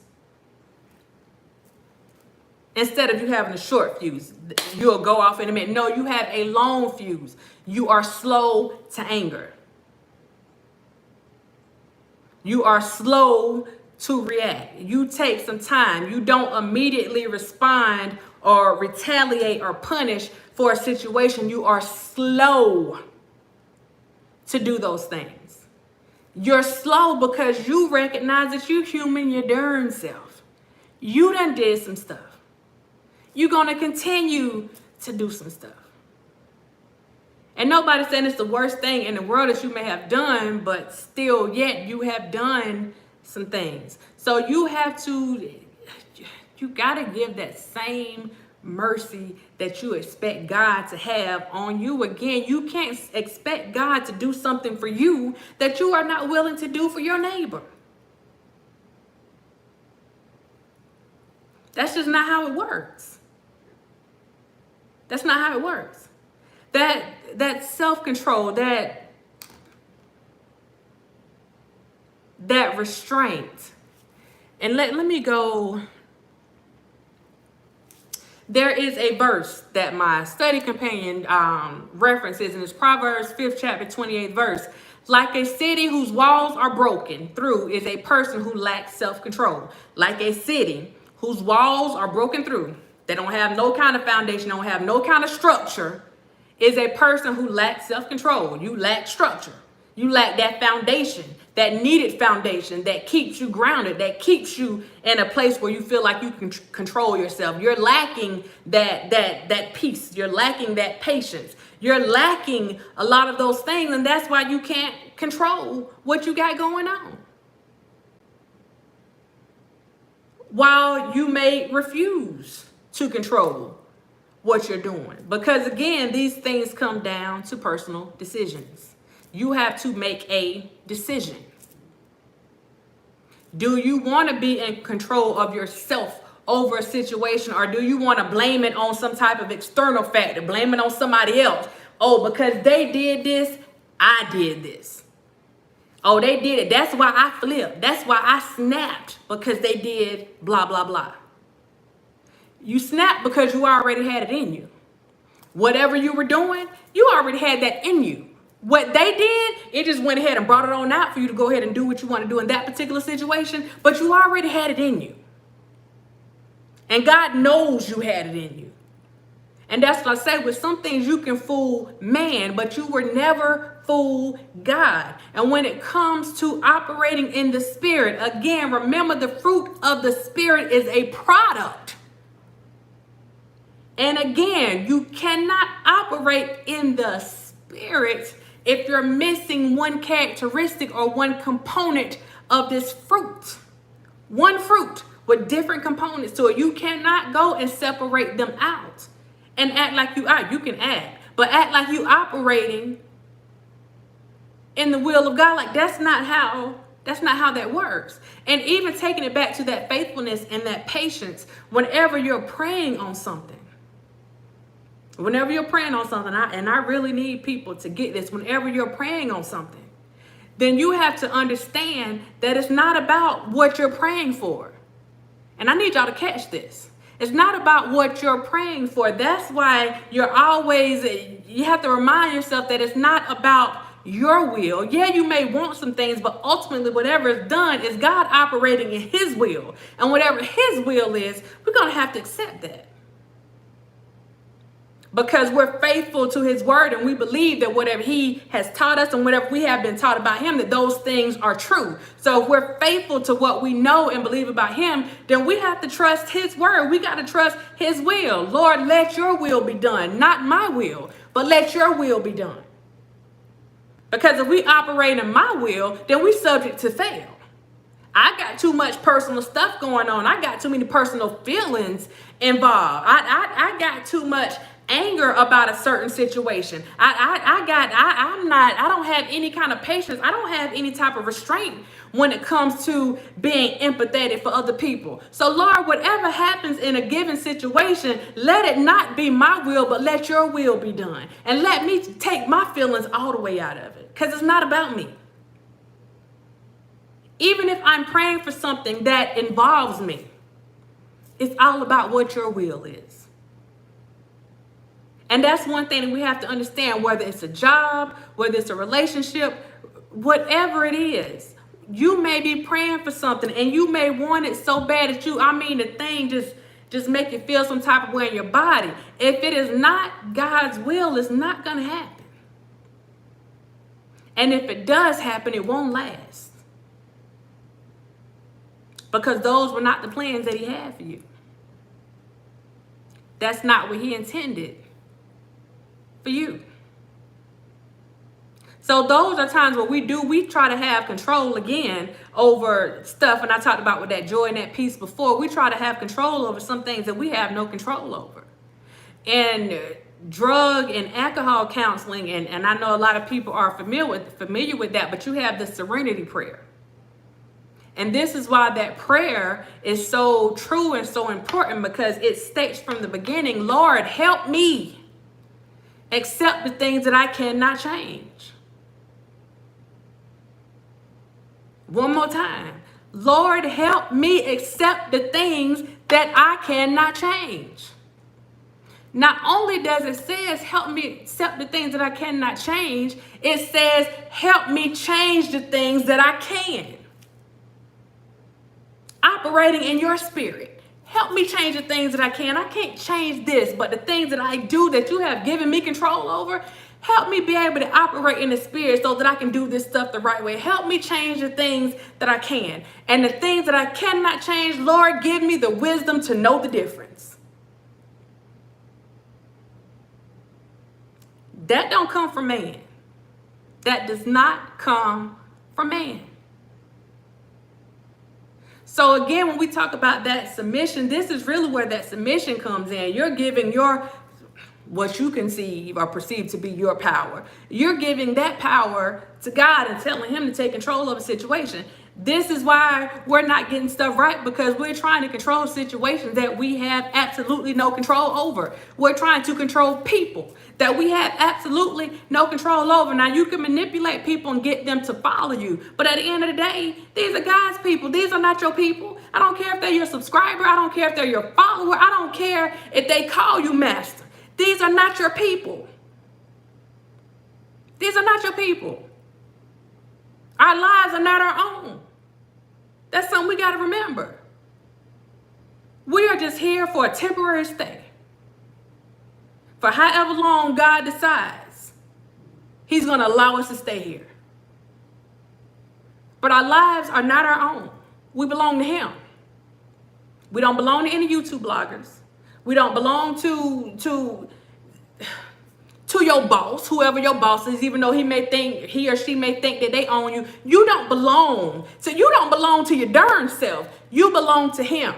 instead of you having a short fuse. You'll go off in a minute. No, you have a long fuse. You are slow to anger. You are slow to react. You take some time. You don't immediately respond or retaliate or punish for a situation. You are slow to do those things. You're slow because you recognize that you're human, your darn self. You done did some stuff. You're going to continue to do some stuff. And nobody's saying it's the worst thing in the world that you may have done, but still yet you have done some things. So you got to give that same mercy that you expect God to have on you. Again, you can't expect God to do something for you that you are not willing to do for your neighbor. That's just not how it works. That's not how it works. That self-control, that restraint. And let me go. There is a verse that my study companion references, and it's Proverbs 5th chapter 28th verse. Like a city whose walls are broken through is a person who lacks self-control. Like a city whose walls are broken through, they don't have no kind of foundation, don't have no kind of structure, is a person who lacks self-control. You lack structure. You lack that foundation, that needed foundation that keeps you grounded, that keeps you in a place where you feel like you can control yourself. You're lacking that peace. You're lacking that patience. You're lacking a lot of those things, and that's why you can't control what you got going on. While you may refuse to control what you're doing. Because again, these things come down to personal decisions. You have to make a decision. Do you want to be in control of yourself over a situation, or do you want to blame it on some type of external factor, blame it on somebody else? Oh, because they did this, I did this. Oh, they did it. That's why I flipped. That's why I snapped, because they did blah, blah, blah. You snapped because you already had it in you. Whatever you were doing, you already had that in you. What they did, it just went ahead and brought it on out for you to go ahead and do what you want to do in that particular situation, but you already had it in you. And God knows you had it in you. And that's what I say, with some things you can fool man, but you were never fool God. And when it comes to operating in the Spirit, again, remember the fruit of the Spirit is a product. And again, you cannot operate in the Spirit if you're missing one characteristic or one component of this fruit. One fruit with different components to it. You cannot go and separate them out and act like you are. You can act, but act like you operating in the will of God. Like that's not how that works. And even taking it back to that faithfulness and that patience, whenever you're praying on something, and I really need people to get this, whenever you're praying on something, then you have to understand that it's not about what you're praying for. And I need y'all to catch this. It's not about what you're praying for. That's why you have to remind yourself that it's not about your will. Yeah, you may want some things, but ultimately whatever is done is God operating in his will. And whatever his will is, we're going to have to accept that. Because we're faithful to his word, and we believe that whatever he has taught us and whatever we have been taught about him, that those things are true. So if we're faithful to what we know and believe about him, then we have to trust his word. We got to trust his will. Lord, let your will be done. Not my will, but let your will be done. Because if we operate in my will, then we're subject to fail. I got too much personal stuff going on. I got too many personal feelings involved. I got too much anger about a certain situation. I don't have any kind of patience. I don't have any type of restraint when it comes to being empathetic for other people. So Lord, whatever happens in a given situation, let it not be my will, but let your will be done. And let me take my feelings all the way out of it, because it's not about me. Even if I'm praying for something that involves me, it's all about what your will is. And that's one thing that we have to understand, whether it's a job, whether it's a relationship, whatever it is. You may be praying for something and you may want it so bad that the thing just make you feel some type of way in your body. If it is not God's will, it's not going to happen. And if it does happen, it won't last. Because those were not the plans that he had for you. That's not what he intended for you. So those are times where we try to have control again over stuff. And I talked about with that joy and that peace before. We try to have control over some things that we have no control over. And drug and alcohol counseling, and I know a lot of people are familiar with that, but you have the Serenity Prayer. And this is why that prayer is so true and so important, because it states from the beginning, Lord, help me accept the things that I cannot change. One more time. Lord, help me accept the things that I cannot change. Not only does it says, help me accept the things that I cannot change, it says, help me change the things that I can. Operating in your spirit. Help me change the things that I can. I can't change this, but the things that I do that you have given me control over, help me be able to operate in the spirit so that I can do this stuff the right way. Help me change the things that I can. And the things that I cannot change, Lord, give me the wisdom to know the difference. That don't come from man. That does not come from man. So again, when we talk about that submission, this is really where that submission comes in. You're giving what you conceive or perceive to be your power. You're giving that power to God and telling him to take control of a situation. This is why we're not getting stuff right, because we're trying to control situations that we have absolutely no control over. We're trying to control people that we have absolutely no control over. Now, you can manipulate people and get them to follow you, but at the end of the day, these are God's people. These are not your people. I don't care if they're your subscriber. I don't care if they're your follower. I don't care if they call you master. These are not your people. These are not your people. Our lives are not our own. That's something we got to remember. We are just here for a temporary stay. For however long God decides, he's going to allow us to stay here. But our lives are not our own. We belong to him. We don't belong to any YouTube bloggers. We don't belong to your boss, whoever your boss is, even though he or she may think that they own you. You don't belong to your darn self. You belong to him.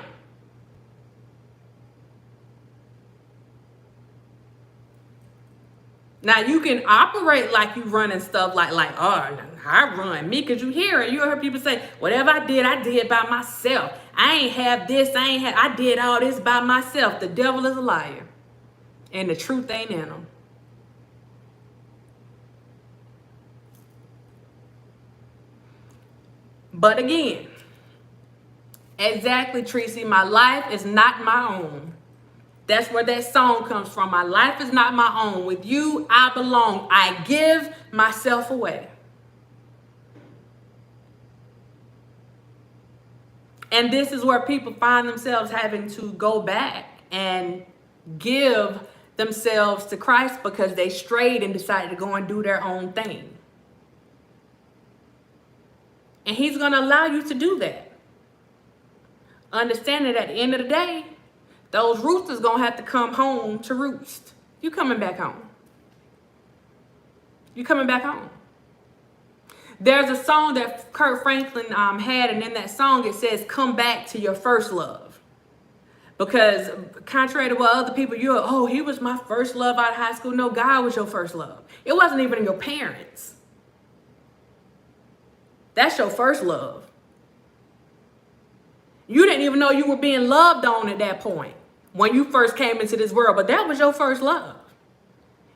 Now, you can operate like you running stuff like oh, I run me, because you heard people say, whatever I did by myself. I ain't have this, I did all this by myself. The devil is a liar, and the truth ain't in him. But again, exactly, Tracy, my life is not my own. That's where that song comes from. My life is not my own. With you, I belong. I give myself away. And this is where people find themselves having to go back and give themselves to Christ because they strayed and decided to go and do their own thing. And he's going to allow you to do that. Understanding that at the end of the day, those roosters going to have to come home to roost. You coming back home. You coming back home. There's a song that Kurt Franklin had, and in that song it says, come back to your first love. Because contrary to what other people, he was my first love out of high school. No, God was your first love. It wasn't even your parents. That's your first love. You didn't even know you were being loved on at that point when you first came into this world, but that was your first love.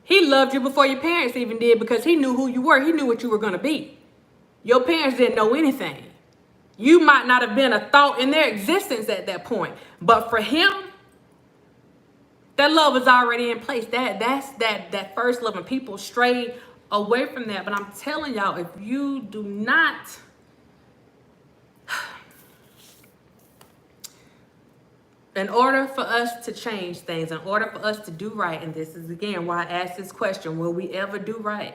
He loved you before your parents even did because he knew who you were. He knew what you were going to be. Your parents didn't know anything. You might not have been a thought in their existence at that point, but for him, that love was already in place. That first love, and people stray away from that. But I'm telling y'all, if you do not in order for us to change things, in order for us to do right, and this is again why I asked this question, will we ever do right?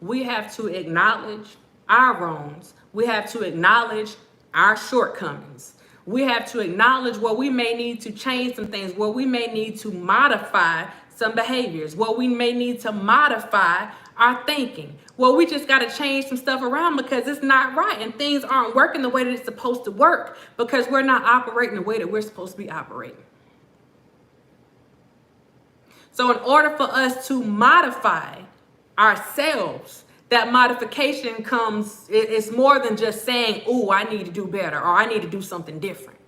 We have to acknowledge our wrongs. We have to acknowledge our shortcomings. We have to acknowledge where we may need to change some things, where we may need to modify some behaviors, where we may need to modify our thinking, where we just got to change some stuff around because it's not right and things aren't working the way that it's supposed to work because we're not operating the way that we're supposed to be operating. So in order for us to modify ourselves, that modification comes, it's more than just saying, oh, I need to do better or I need to do something different.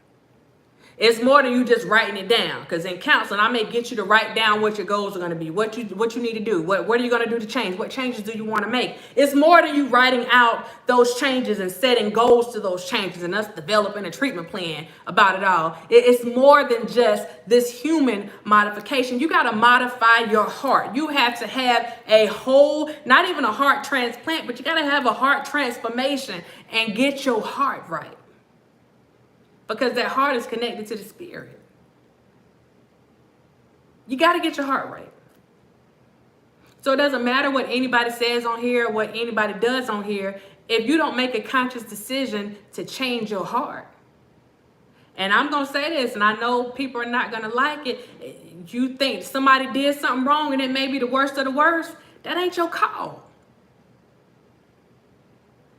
It's more than you just writing it down, because in counseling, I may get you to write down what your goals are going to be, what you need to do, what are you going to do to change, what changes do you want to make. It's more than you writing out those changes and setting goals to those changes and us developing a treatment plan about it all. It's more than just this human modification. You got to modify your heart. You have to have a whole, not even a heart transplant, but you got to have a heart transformation and get your heart right. Because that heart is connected to the spirit. You got to get your heart right. So it doesn't matter what anybody says on here, what anybody does on here, if you don't make a conscious decision to change your heart. And I'm going to say this, and I know people are not going to like it. You think somebody did something wrong and it may be the worst of the worst. That ain't your call.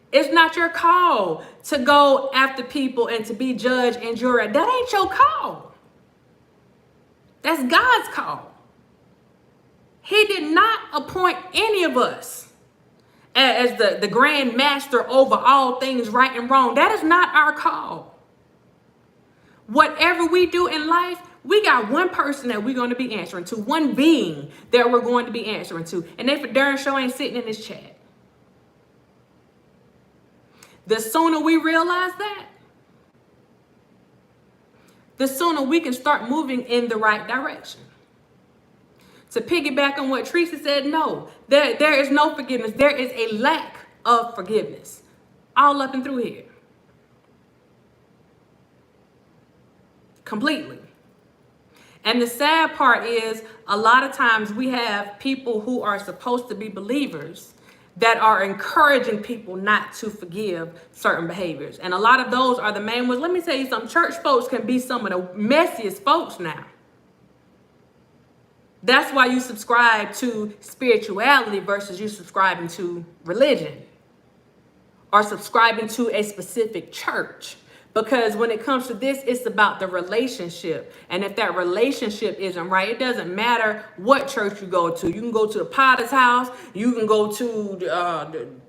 It's not your call to go after people and to be judge and jury. That ain't your call. That's God's call. He did not appoint any of us as the grand master over all things right and wrong. That is not our call. Whatever we do in life, we got one person that we're going to be answering to, one being that we're going to be answering to. And they for darn sure ain't sitting in this chat. The sooner we realize that, the sooner we can start moving in the right direction. To piggyback on what Teresa said, no, there is no forgiveness. There is a lack of forgiveness all up and through here. Completely. And the sad part is a lot of times we have people who are supposed to be believers that are encouraging people not to forgive certain behaviors. And a lot of those are the main ones. Let me tell you something, church folks can be some of the messiest folks now. That's why you subscribe to spirituality versus you subscribing to religion or subscribing to a specific church. Because when it comes to this, it's about the relationship. And if that relationship isn't right, it doesn't matter what church you go to. You can go to the Potter's house. You can go to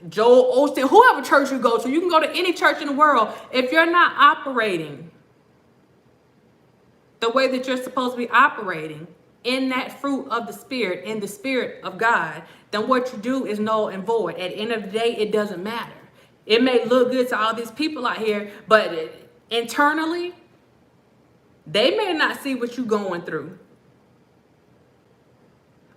Joel Osteen, whoever church you go to. You can go to any church in the world. If you're not operating the way that you're supposed to be operating in that fruit of the Spirit, in the Spirit of God, then what you do is null and void. At the end of the day, it doesn't matter. It may look good to all these people out here, but internally, they may not see what you're going through.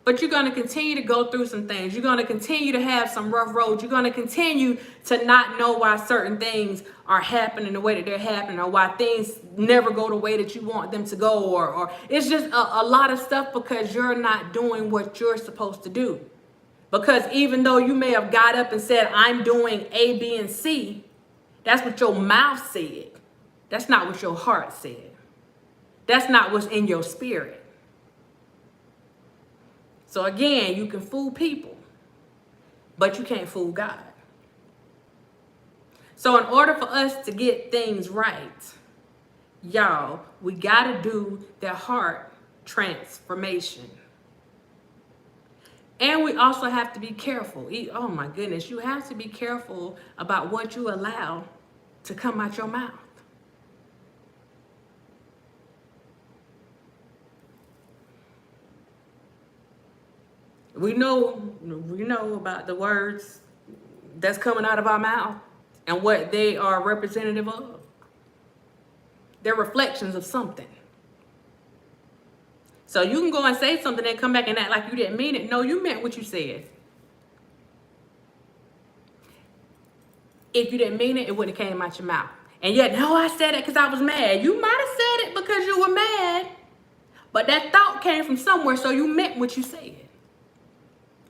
But you're going to continue to go through some things. You're going to continue to have some rough roads. You're going to continue to not know why certain things are happening the way that they're happening, or why things never go the way that you want them to go, or it's just a lot of stuff because you're not doing what you're supposed to do. Because even though you may have got up and said, I'm doing A, B, and C, that's what your mouth said. That's not what your heart said. That's not what's in your spirit. So again, you can fool people, but you can't fool God. So in order for us to get things right, y'all, we got to do that heart transformation. And we also have to be careful. Oh my goodness, you have to be careful about what you allow to come out your mouth. We know about the words that's coming out of our mouth and what they are representative of. They're reflections of something. So you can go and say something and come back and act like you didn't mean it. No, you meant what you said. If you didn't mean it, it wouldn't have came out your mouth. And yet, no, I said it because I was mad. You might have said it because you were mad, but that thought came from somewhere, so you meant what you said.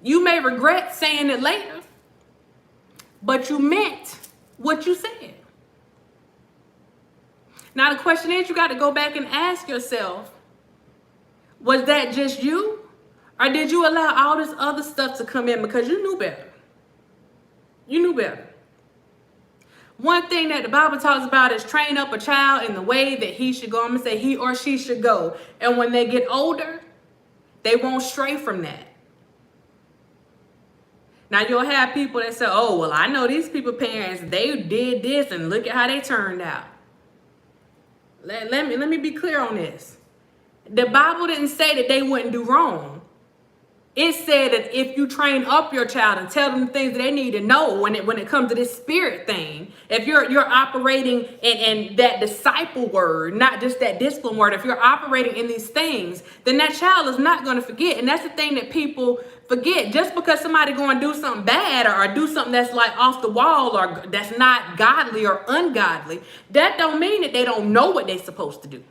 You may regret saying it later, but you meant what you said. Now the question is, you got to go back and ask yourself, was that just you? Or did you allow all this other stuff to come in because you knew better? You knew better. One thing that the Bible talks about is train up a child in the way that he should go. I'm going to say he or she should go. And when they get older, they won't stray from that. Now you'll have people that say, oh, well, I know these people parents, they did this and look at how they turned out. Let me be clear on this. The Bible didn't say that they wouldn't do wrong. It said that if you train up your child and tell them the things that they need to know when it comes to this spirit thing, if you're operating in that disciple word, not just that discipline word, if you're operating in these things, then that child is not going to forget. And that's the thing that people forget. Just because somebody going to do something bad or do something that's like off the wall or that's not godly or ungodly, that don't mean that they don't know what they're supposed to do.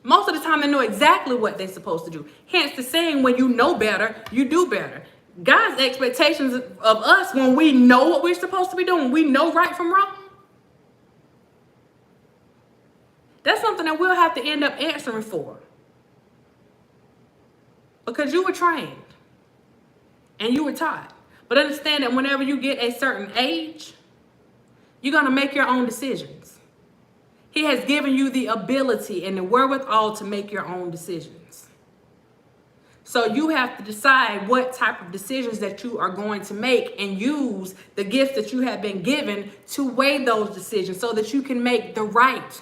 Most of the time, they know exactly what they're supposed to do. Hence the saying, when you know better, you do better. God's expectations of us, when we know what we're supposed to be doing, we know right from wrong. That's something that we'll have to end up answering for. Because you were trained and you were taught. But understand that whenever you get a certain age, you're going to make your own decisions. He has given you the ability and the wherewithal to make your own decisions. So you have to decide what type of decisions that you are going to make and use the gifts that you have been given to weigh those decisions so that you can make the right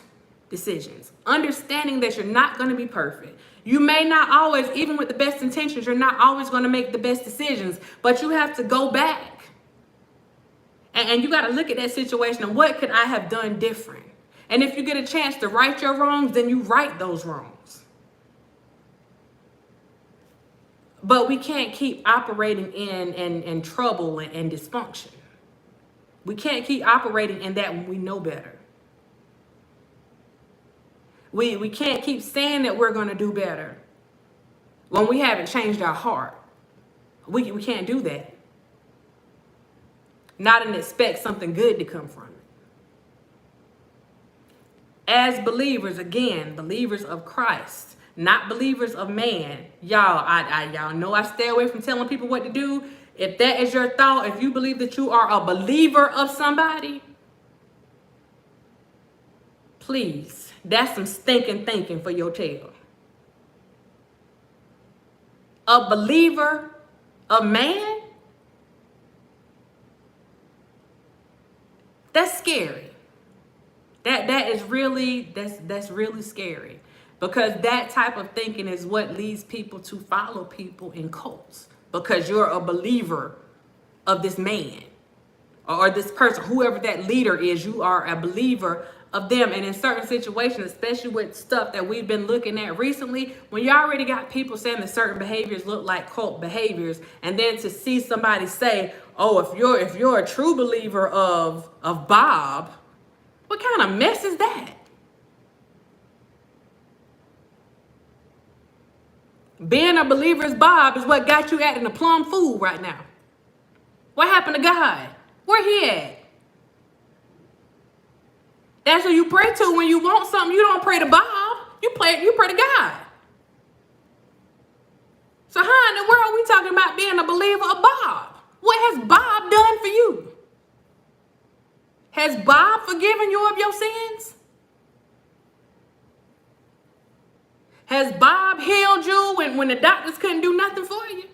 decisions. Understanding that you're not going to be perfect. You may not always, even with the best intentions, you're not always going to make the best decisions, but you have to go back. And you got to look at that situation and what could I have done different? And if you get a chance to right your wrongs, then you right those wrongs. But we can't keep operating in trouble and dysfunction. We can't keep operating in that when we know better. We can't keep saying that we're going to do better when we haven't changed our heart. We can't do that. Not and expect something good to come from it. As believers, again, believers of Christ, not believers of man. Y'all know I stay away from telling people what to do. If that is your thought, if you believe that you are a believer of somebody, please, that's some stinking thinking for your tail. A believer of man? That's scary. That's really scary, because that type of thinking is what leads people to follow people in cults, because you're a believer of this man. or this person, whoever that leader is, you are a believer of them. And in certain situations, especially with stuff that we've been looking at recently, when you already got people saying that certain behaviors look like cult behaviors, and then to see somebody say, oh, if you're a true believer of Bob, what kind of mess is that? Being a believer as Bob is what got you acting a plum fool right now. What happened to God? Where he at? That's who you pray to when you want something. You don't pray to Bob. You pray to God. So how in the world are we talking about being a believer of Bob? What has Bob done for you? Has Bob forgiven you of your sins? Has Bob healed you when the doctors couldn't do nothing for you?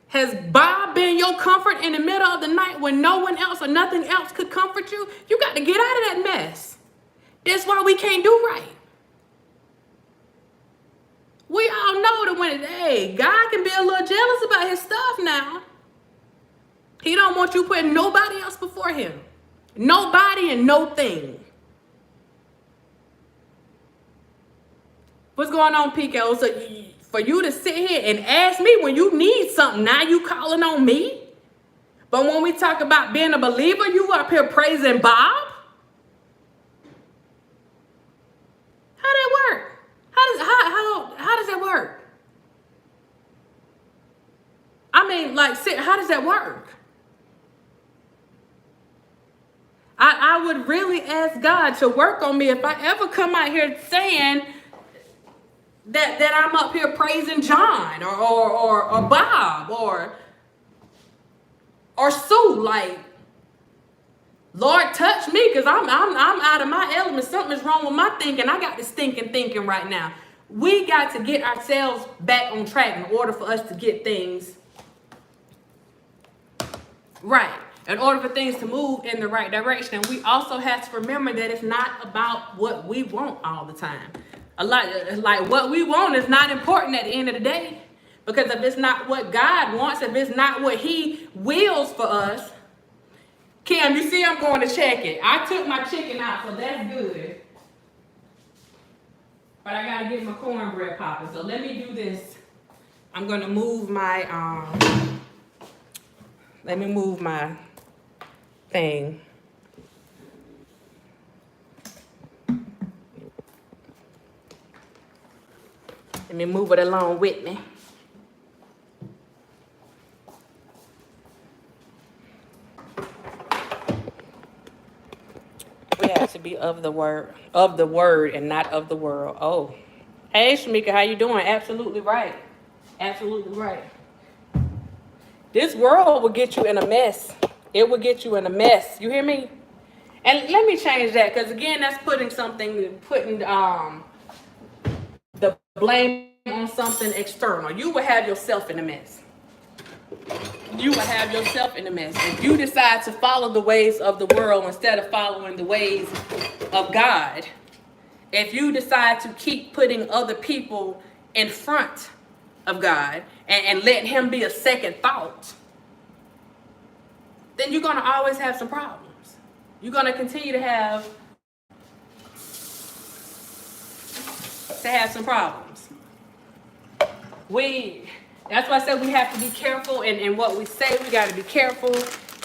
Has Bob been your comfort in the middle of the night when no one else or nothing else could comfort you? You got to get out of that mess. That's why we can't do right. We all know that when, God can be a little jealous about his stuff now. He don't want you putting nobody else before him. Nobody and no thing. What's going on, Pico? So for you to sit here and ask me when you need something, now you calling on me? But when we talk about being a believer, you up here praising Bob? How that work? How does that work? I mean, like, how does that work? I would really ask God to work on me if I ever come out here saying that I'm up here praising John or Bob or Sue. Like, Lord, touch me, because I'm out of my element. Something's wrong with my thinking. I got this thinking right now. We got to get ourselves back on track in order for us to get things right. In order for things to move in the right direction. And we also have to remember that it's not about what we want all the time. Like what we want is not important at the end of the day. Because if it's not what God wants, if it's not what he wills for us. Kim, you see I'm going to check it. I took my chicken out, so that's good. But I got to get my cornbread popping. So let me do this. I'm going to move my, let me move my thing. Let me move it along with me. We have to be of the word and not of the world. Oh. Hey, Shamika, how you doing? Absolutely right. Absolutely right. This world will get you in a mess. It will get you in a mess. You hear me? And let me change that, because again, that's putting the blame on something external. You will have yourself in a mess. You will have yourself in a mess. If you decide to follow the ways of the world instead of following the ways of God, if you decide to keep putting other people in front of God and letting him be a second thought, then you're going to always have some problems. You're going to continue to have some problems. That's why I said we have to be careful in what we say. We got to be careful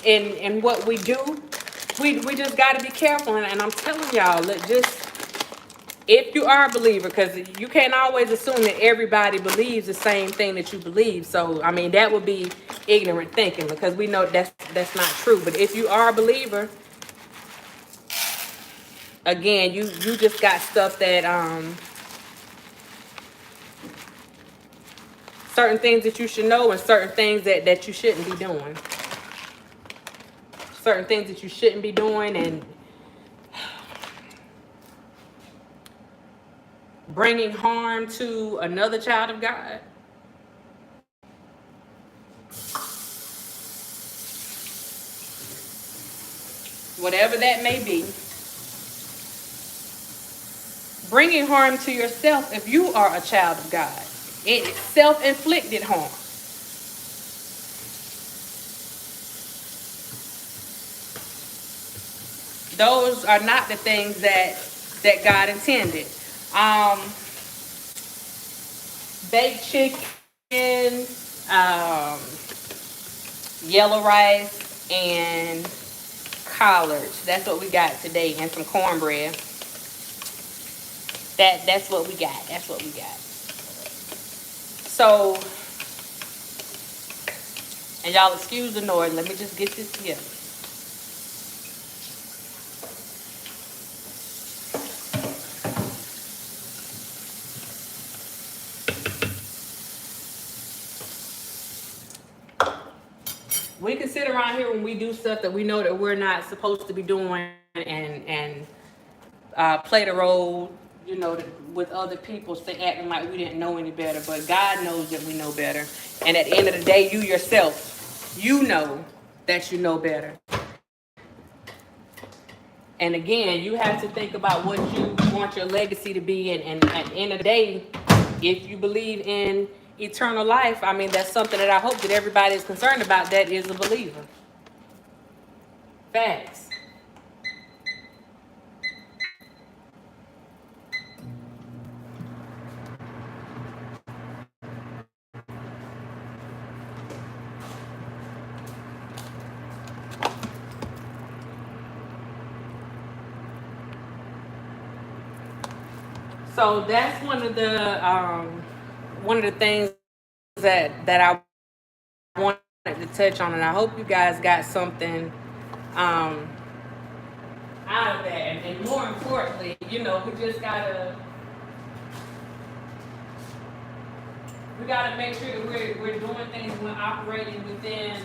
in what we do. We just got to be careful. And I'm telling y'all, if you are a believer, because you can't always assume that everybody believes the same thing that you believe. So, I mean, that would be ignorant thinking, because we know that's not true. But if you are a believer, again, you just got stuff that certain things that you should know and certain things that you shouldn't be doing. Certain things that you shouldn't be doing, and bringing harm to another child of God. Whatever that may be. Bringing harm to yourself if you are a child of God. It's self-inflicted harm. those are not the things that God intended. Baked chicken, yellow rice, and collards. That's what we got today, and some cornbread. That's what we got. That's what we got. So, and y'all excuse the noise. Let me just get this together. We can sit around here when we do stuff that we know that we're not supposed to be doing, and play the role, you know, with other people, acting like we didn't know any better. But God knows that we know better. And at the end of the day, you yourself, you know that you know better. And again, you have to think about what you want your legacy to be. And at the end of the day, if you believe in eternal life, I mean, that's something that I hope that everybody is concerned about that is a believer. Facts. So that's one of the things that I wanted to touch on, and I hope you guys got something out of that. And more importantly, you know, we gotta make sure that we're doing things, we're operating within.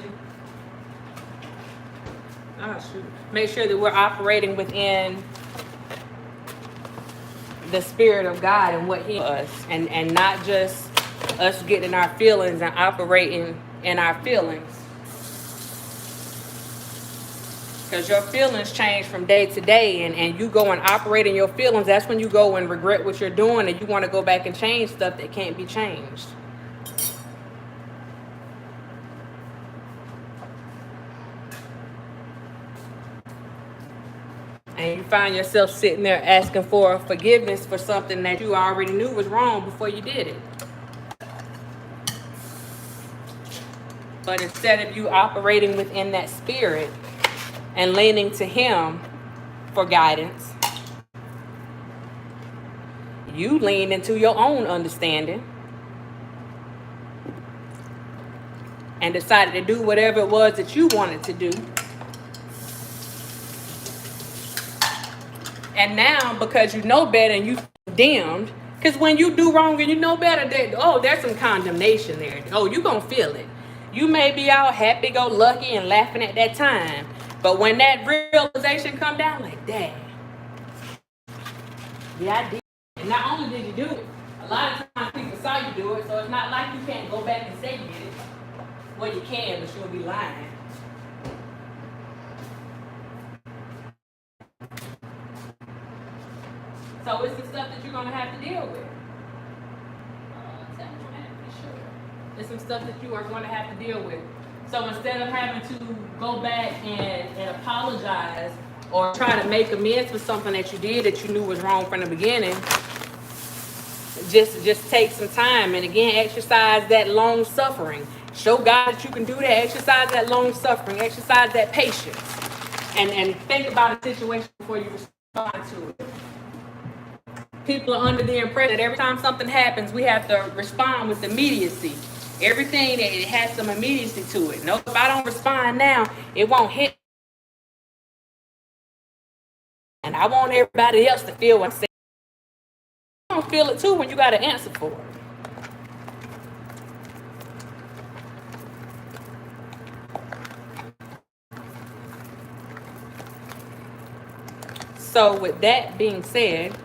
Make sure that we're operating within the Spirit of God and what He does, and not just us getting our feelings and operating in our feelings. Because your feelings change from day to day, and you go and operate in your feelings. That's when you go and regret what you're doing, and you want to go back and change stuff that can't be changed. And you find yourself sitting there asking for forgiveness for something that you already knew was wrong before you did it. But instead of you operating within that Spirit and leaning to Him for guidance, you lean into your own understanding and decided to do whatever it was that you wanted to do. And now, because you know better and you condemned, because when you do wrong and you know better, there's some condemnation there. Oh, you're going to feel it. You may be all happy-go-lucky and laughing at that time. But when that realization come down, like, dang. Yeah, I did. And not only did you do it, a lot of times people saw you do it, so it's not like you can't go back and say you did it. Well, you can, but you'll be lying. So it's the stuff that you're going to have to deal with. It's some stuff that you are going to have to deal with. So instead of having to go back and apologize or try to make amends for something that you did that you knew was wrong from the beginning, just take some time and again exercise that long suffering. Show God that you can do that. Exercise that long suffering. Exercise that patience. And think about a situation before you respond to it. People are under the impression that every time something happens, we have to respond with immediacy. Everything, it has some immediacy to it. No, if I don't respond now, it won't hit. And I want everybody else to feel what I'm saying. You don't feel it too when you got to answer for it. So with that being said,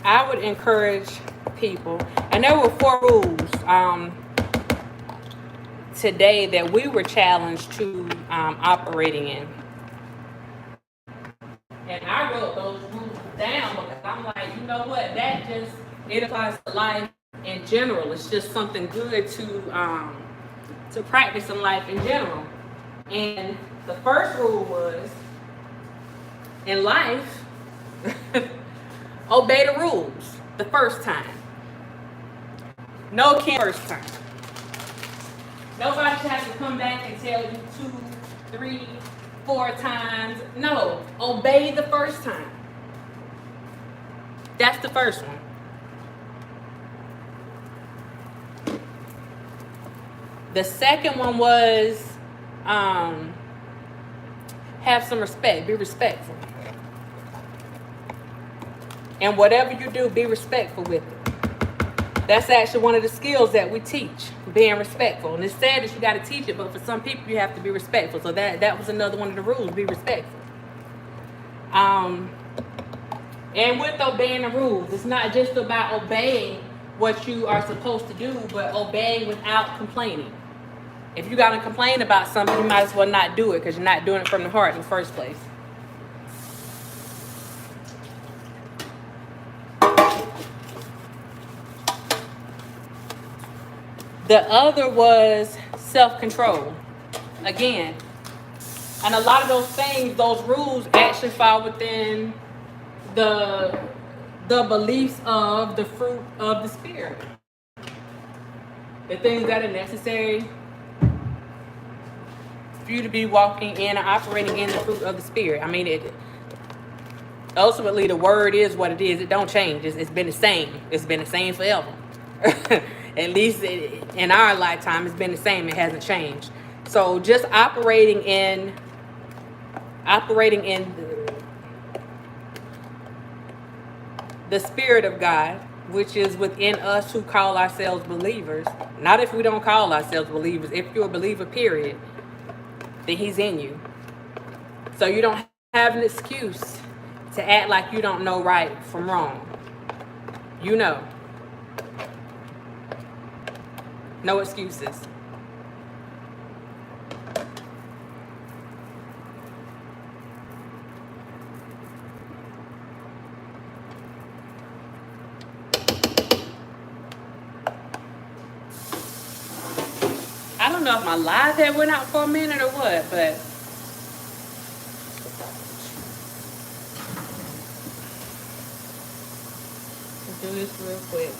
I would encourage people, and there were 4 rules today that we were challenged to operating in. And I wrote those rules down because I'm like, you know what, it applies to life in general. It's just something good to practice in life in general. And the first rule was, in life, obey the rules the first time. No can first time. Nobody has to come back and tell you 2, 3, 4 times. No, obey the first time. That's the first one. The second one was have some respect. Be respectful. And whatever you do, be respectful with it. That's actually one of the skills that we teach, being respectful. And it's sad that you got to teach it, but for some people, you have to be respectful. So that was another one of the rules, be respectful. And with obeying the rules, it's not just about obeying what you are supposed to do, but obeying without complaining. If you got to complain about something, you might as well not do it because you're not doing it from the heart in the first place. The other was self-control. Again, and a lot of those things, those rules actually fall within the beliefs of the fruit of the Spirit. The things that are necessary for you to be walking in and operating in the fruit of the Spirit. I mean, ultimately, the word is what it is. It don't change. It's been the same. It's been the same forever. At least in our lifetime, it's been the same. It hasn't changed. So just operating in the Spirit of God, which is within us who call ourselves believers. Not if we don't call ourselves believers. If you're a believer, period, then He's in you. So you don't have an excuse to act like you don't know right from wrong. You know. No excuses. I don't know if my live had went out for a minute or what, but let's do this real quick.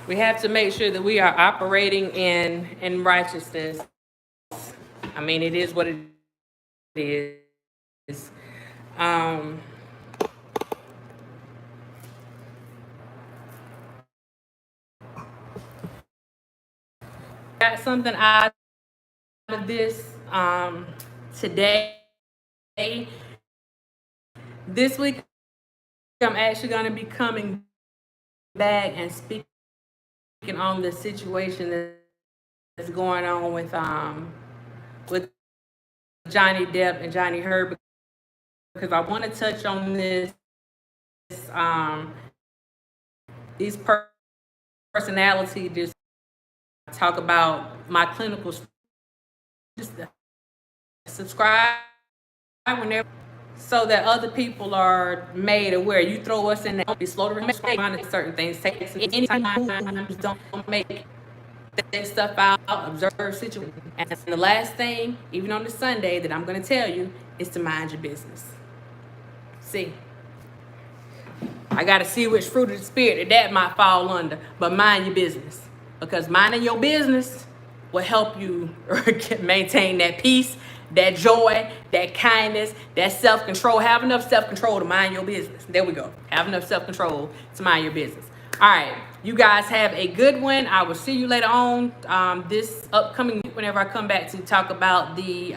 We have to make sure that we are operating in righteousness. I mean, it is what it is. Got something out of this today. This week, I'm actually going to be coming back and speaking on the situation that's going on with Johnny Depp and Johnny Hurd, because I want to touch on this these personality just talk about my clinical. Just subscribe whenever, so that other people are made aware. You throw us in there, don't be slow to respond to certain things. Take anytime, don't make that stuff out, observe situations. And the last thing, even on the Sunday, that I'm going to tell you is to mind your business. See, I got to see which fruit of the Spirit that might fall under, but mind your business, because minding your business will help you maintain that peace, that joy, that kindness, that self-control. Have enough self-control to mind your business. There we go. Have enough self-control to mind your business. All right. You guys have a good one. I will see you later on this upcoming week whenever I come back to talk about the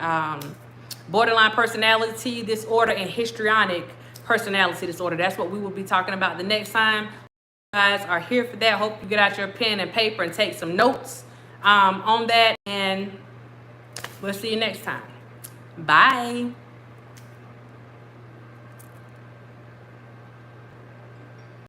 borderline personality disorder and histrionic personality disorder. That's what we will be talking about the next time. You guys are here for that. Hope you get out your pen and paper and take some notes on that. And we'll see you next time. Bye.